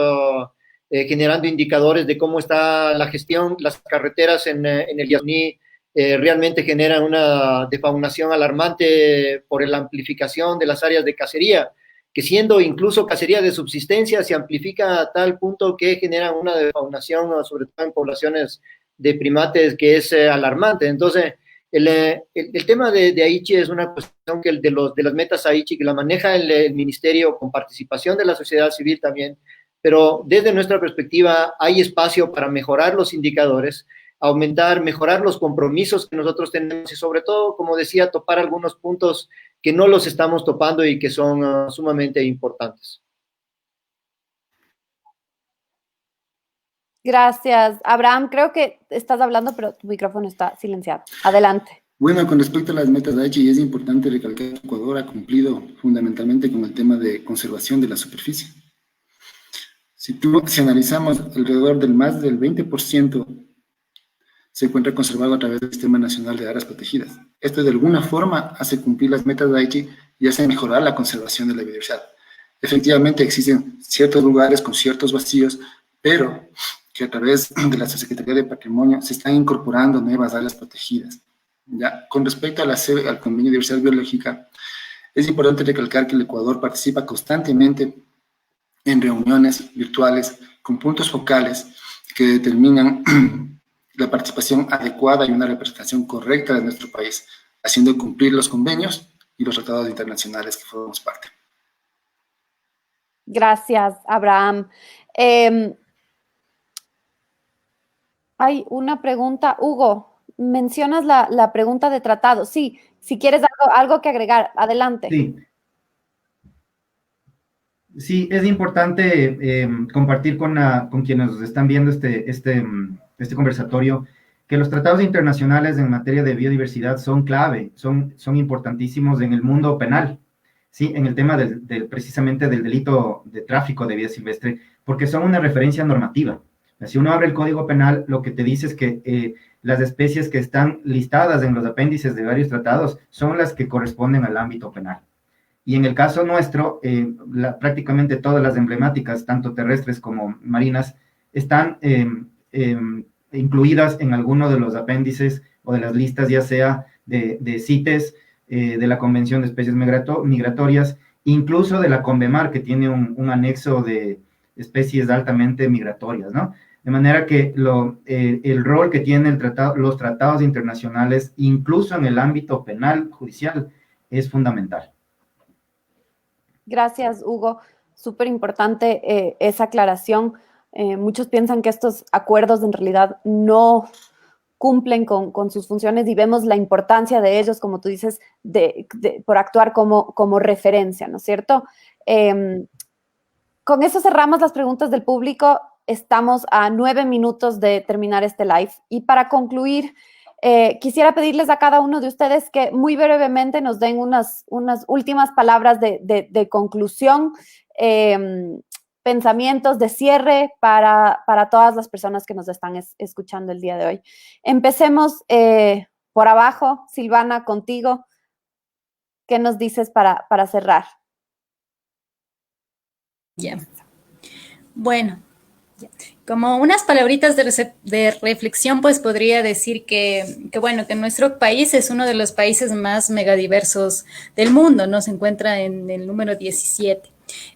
generando indicadores de cómo está la gestión. Las carreteras en el Yasuní realmente generan una defaunación alarmante por la amplificación de las áreas de cacería, que siendo incluso cacería de subsistencia se amplifica a tal punto que generan una defaunación, sobre todo en poblaciones de primates, que es alarmante. Entonces, el tema de Aichi es una cuestión que de las metas Aichi, que la maneja el ministerio con participación de la sociedad civil también, pero desde nuestra perspectiva hay espacio para mejorar los indicadores, mejorar los compromisos que nosotros tenemos y sobre todo, como decía, topar algunos puntos que no los estamos topando y que son sumamente importantes. Gracias. Abraham, creo que estás hablando, pero tu micrófono está silenciado. Adelante. Bueno, con respecto a las metas de Aichi, es importante recalcar que Ecuador ha cumplido fundamentalmente con el tema de conservación de la superficie. Si analizamos, alrededor del más del 20% se encuentra conservado a través del Sistema Nacional de Áreas Protegidas. Esto de alguna forma hace cumplir las metas de Aichi y hace mejorar la conservación de la biodiversidad. Efectivamente existen ciertos lugares con ciertos vacíos, pero que a través de la Secretaría de Patrimonio se están incorporando nuevas áreas protegidas. ¿Ya? Con respecto al Convenio de Diversidad Biológica, es importante recalcar que el Ecuador participa constantemente en reuniones virtuales con puntos focales que determinan la participación adecuada y una representación correcta de nuestro país, haciendo cumplir los convenios y los tratados internacionales que formamos parte. Gracias, Abraham. Hay una pregunta, Hugo, mencionas la pregunta de tratado. Sí, si quieres algo que agregar, adelante. Sí, es importante compartir con quienes nos están viendo este conversatorio que los tratados internacionales en materia de biodiversidad son clave, son importantísimos en el mundo penal, ¿sí? En el tema precisamente del delito de tráfico de vida silvestre, porque son una referencia normativa. Si uno abre el Código Penal, lo que te dice es que las especies que están listadas en los apéndices de varios tratados son las que corresponden al ámbito penal. Y en el caso nuestro, prácticamente todas las emblemáticas, tanto terrestres como marinas, están incluidas en alguno de los apéndices o de las listas, ya sea de CITES, de la Convención de Especies Migratorias, incluso de la CONVEMAR, que tiene un anexo de especies altamente migratorias, ¿no? De manera que el rol que tienen los tratados internacionales, incluso en el ámbito penal, judicial, es fundamental. Gracias, Hugo. Súper importante esa aclaración. Muchos piensan que estos acuerdos en realidad no cumplen con sus funciones y vemos la importancia de ellos, como tú dices, por actuar como referencia, ¿no es cierto? Con eso cerramos las preguntas del público. Estamos a 9 minutos de terminar este live. Y para concluir, quisiera pedirles a cada uno de ustedes que muy brevemente nos den unas últimas palabras de conclusión, pensamientos de cierre para todas las personas que nos están escuchando el día de hoy. Empecemos por abajo. Silvana, contigo. ¿Qué nos dices para cerrar? Ya. Bueno, como unas palabritas de reflexión, pues podría decir que nuestro país es uno de los países más megadiversos del mundo, ¿no? Se encuentra en el número 17.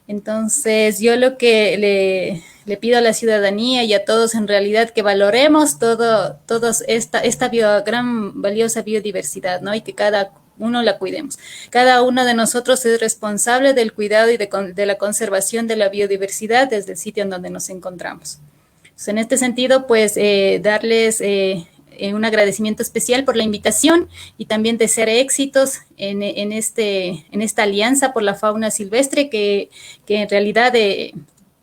Entonces, yo lo que le pido a la ciudadanía y a todos en realidad que valoremos todos esta gran valiosa biodiversidad, ¿no? Y que cada uno la cuidemos. Cada uno de nosotros es responsable del cuidado y de la conservación de la biodiversidad desde el sitio en donde nos encontramos. Entonces, en este sentido, pues, darles un agradecimiento especial por la invitación y también desear éxitos en esta alianza por la fauna silvestre que en realidad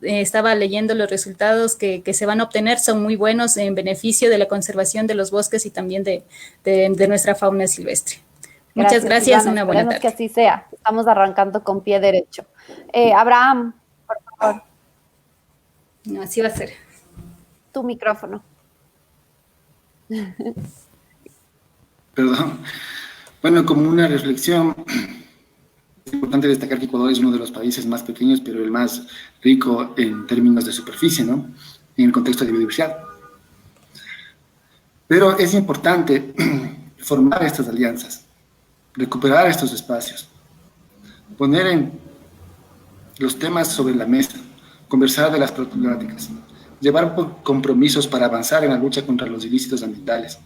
estaba leyendo los resultados que se van a obtener, son muy buenos en beneficio de la conservación de los bosques y también de nuestra fauna silvestre. Muchas gracias, Silvana, una buena tarde. Esperemos que así sea. Estamos arrancando con pie derecho. Abraham, por favor. No, así va a ser. Tu micrófono. Perdón. Bueno, como una reflexión, es importante destacar que Ecuador es uno de los países más pequeños, pero el más rico en términos de superficie, ¿no? En el contexto de biodiversidad. Pero es importante formar estas alianzas, recuperar estos espacios, poner los temas sobre la mesa, conversar de las problemáticas, llevar compromisos para avanzar en la lucha contra los ilícitos ambientales,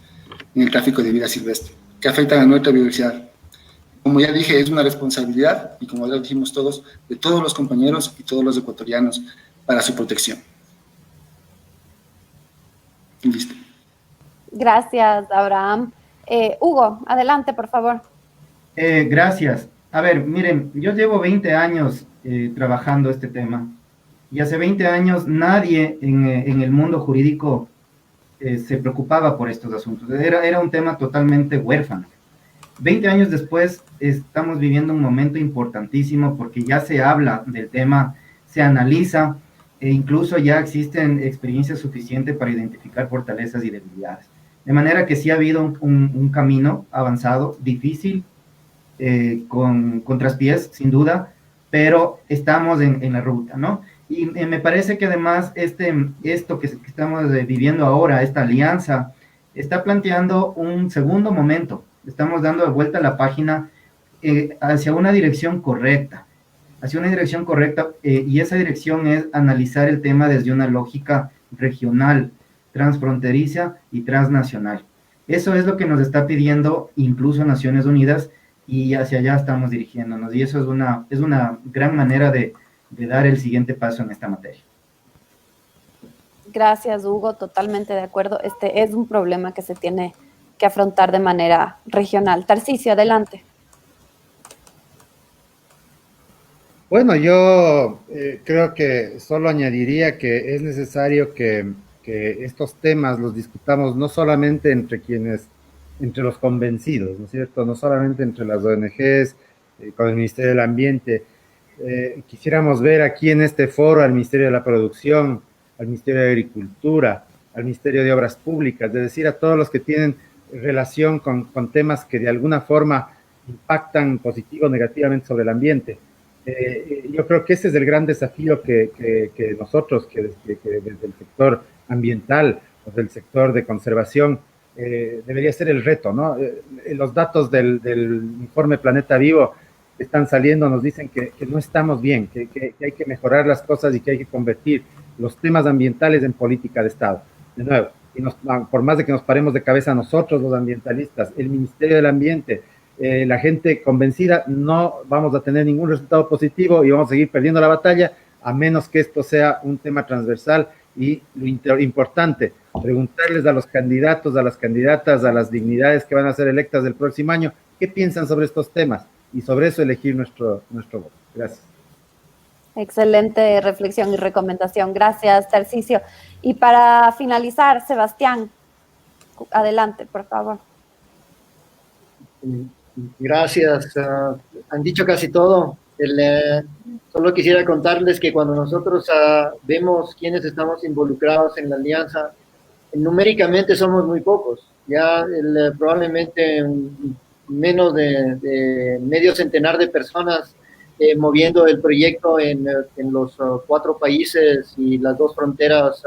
en el tráfico de vida silvestre, que afectan a nuestra biodiversidad. Como ya dije, es una responsabilidad, y como ya dijimos todos, de todos los compañeros y todos los ecuatorianos para su protección. Listo. Gracias, Abraham. Hugo, adelante, por favor. Gracias. A ver, miren, yo llevo 20 años trabajando este tema y hace 20 años nadie en el mundo jurídico se preocupaba por estos asuntos. Era un tema totalmente huérfano. 20 años después estamos viviendo un momento importantísimo porque ya se habla del tema, se analiza e incluso ya existen experiencias suficientes para identificar fortalezas y debilidades. De manera que sí ha habido un camino avanzado, difícil, con traspiés, sin duda, pero estamos en la ruta, ¿no? Y me parece que además esto que estamos viviendo ahora, esta alianza, está planteando un segundo momento. Estamos dando de vuelta la página hacia una dirección correcta, y esa dirección es analizar el tema desde una lógica regional, transfronteriza y transnacional. Eso es lo que nos está pidiendo incluso Naciones Unidas, y hacia allá estamos dirigiéndonos. Y eso es una gran manera de dar el siguiente paso en esta materia. Gracias, Hugo, totalmente de acuerdo. Este es un problema que se tiene que afrontar de manera regional. Tarcisio, adelante. Bueno, yo creo que solo añadiría que es necesario que estos temas los discutamos no solamente entre los convencidos, ¿no es cierto? No solamente entre las ONGs, con el Ministerio del Ambiente. Quisiéramos ver aquí en este foro al Ministerio de la Producción, al Ministerio de Agricultura, al Ministerio de Obras Públicas, es decir, a todos los que tienen relación con temas que de alguna forma impactan positivo o negativamente sobre el ambiente. Yo creo que ese es el gran desafío que nosotros, que desde el sector ambiental o del sector de conservación, debería ser el reto, ¿no? Los datos del informe Planeta Vivo que están saliendo nos dicen que no estamos bien, que hay que mejorar las cosas y que hay que convertir los temas ambientales en política de Estado. De nuevo, por más de que nos paremos de cabeza nosotros los ambientalistas, el Ministerio del Ambiente, la gente convencida, no vamos a tener ningún resultado positivo y vamos a seguir perdiendo la batalla, a menos que esto sea un tema transversal. Y lo importante, preguntarles a los candidatos, a las candidatas, a las dignidades que van a ser electas del próximo año, ¿qué piensan sobre estos temas? Y sobre eso elegir nuestro voto. Gracias. Excelente reflexión y recomendación. Gracias, Tarcisio. Y para finalizar, Sebastián, adelante, por favor. Gracias. Han dicho casi todo. Solo quisiera contarles que cuando nosotros vemos quiénes estamos involucrados en la alianza, numéricamente somos muy pocos. Ya probablemente menos de medio centenar de personas moviendo el proyecto en los 4 países y las 2 fronteras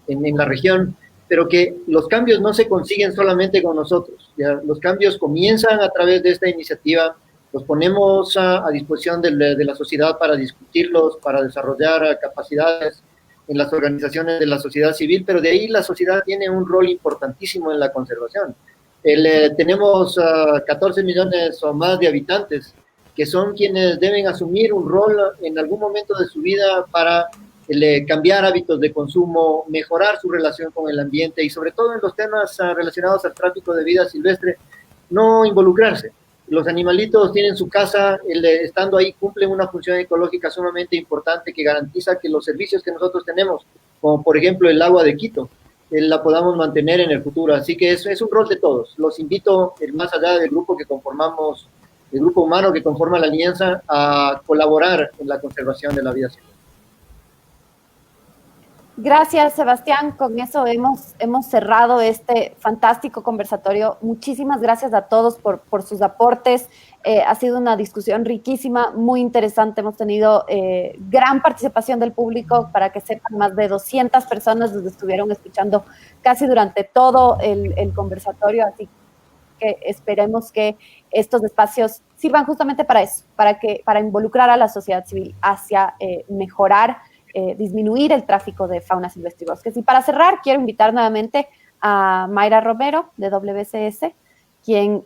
en la región, pero que los cambios no se consiguen solamente con nosotros. Ya, los cambios comienzan a través de esta iniciativa, los ponemos a disposición de la sociedad para discutirlos, para desarrollar capacidades en las organizaciones de la sociedad civil, pero de ahí la sociedad tiene un rol importantísimo en la conservación. Tenemos 14 millones o más de habitantes, que son quienes deben asumir un rol en algún momento de su vida para cambiar hábitos de consumo, mejorar su relación con el ambiente y sobre todo en los temas relacionados al tráfico de vida silvestre, no involucrarse. Los animalitos tienen su casa, estando ahí cumplen una función ecológica sumamente importante que garantiza que los servicios que nosotros tenemos, como por ejemplo el agua de Quito, la podamos mantener en el futuro. Así que es un rol de todos. Los invito, más allá del grupo que conformamos, el grupo humano que conforma la alianza, a colaborar en la conservación de la vida silvestre. Gracias, Sebastián. Con eso hemos cerrado este fantástico conversatorio. Muchísimas gracias a todos por sus aportes. Ha sido una discusión riquísima, muy interesante. Hemos tenido gran participación del público, para que sepan, más de 200 personas nos estuvieron escuchando casi durante todo el conversatorio. Así que esperemos que estos espacios sirvan justamente para eso, para involucrar a la sociedad civil hacia mejorar, disminuir el tráfico de fauna silvestre y bosques. Y para cerrar, quiero invitar nuevamente a Mayra Romero, de WCS, quien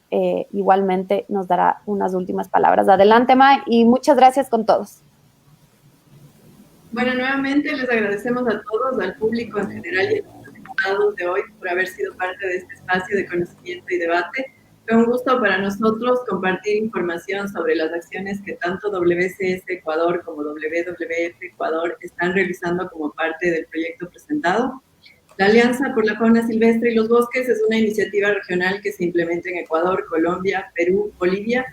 igualmente nos dará unas últimas palabras. Adelante, May, y muchas gracias con todos. Bueno, nuevamente les agradecemos a todos, al público en general y a los invitados de hoy por haber sido parte de este espacio de conocimiento y debate. Fue un gusto para nosotros compartir información sobre las acciones que tanto WCS Ecuador como WWF Ecuador están realizando como parte del proyecto presentado. La Alianza por la Fauna Silvestre y los Bosques es una iniciativa regional que se implementa en Ecuador, Colombia, Perú, Bolivia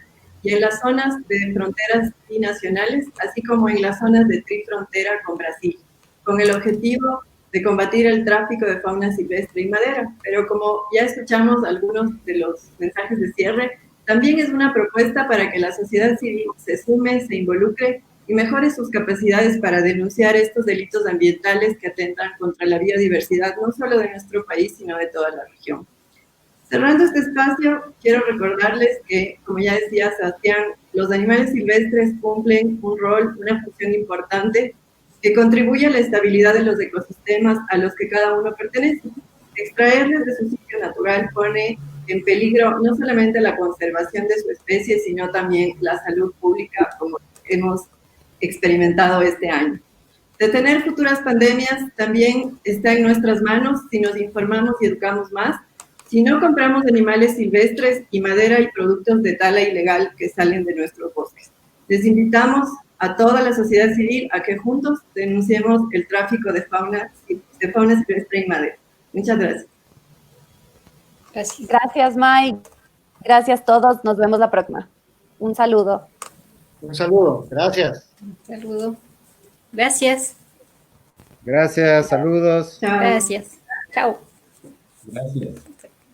y en las zonas de fronteras binacionales, así como en las zonas de trifrontera con Brasil, con el objetivo de combatir el tráfico de fauna silvestre y madera. Pero como ya escuchamos algunos de los mensajes de cierre, también es una propuesta para que la sociedad civil se sume, se involucre y mejore sus capacidades para denunciar estos delitos ambientales que atentan contra la biodiversidad, no solo de nuestro país, sino de toda la región. Cerrando este espacio, quiero recordarles que, como ya decía Sebastián, los animales silvestres cumplen un rol, una función importante que contribuye a la estabilidad de los ecosistemas a los que cada uno pertenece. Extraerles de su sitio natural pone en peligro no solamente la conservación de su especie, sino también la salud pública, como hemos experimentado este año. Detener futuras pandemias también está en nuestras manos si nos informamos y educamos más, si no compramos animales silvestres y madera y productos de tala ilegal que salen de nuestros bosques. Les invitamos a toda la sociedad civil a que juntos denunciemos el tráfico de fauna silvestre y madera. Muchas gracias. Gracias. Gracias, Mike. Gracias a todos. Nos vemos la próxima. Un saludo. Un saludo, gracias. Un saludo. Gracias. Gracias, saludos. Chao. Gracias. Chao. Gracias.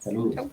Saludos. Chao.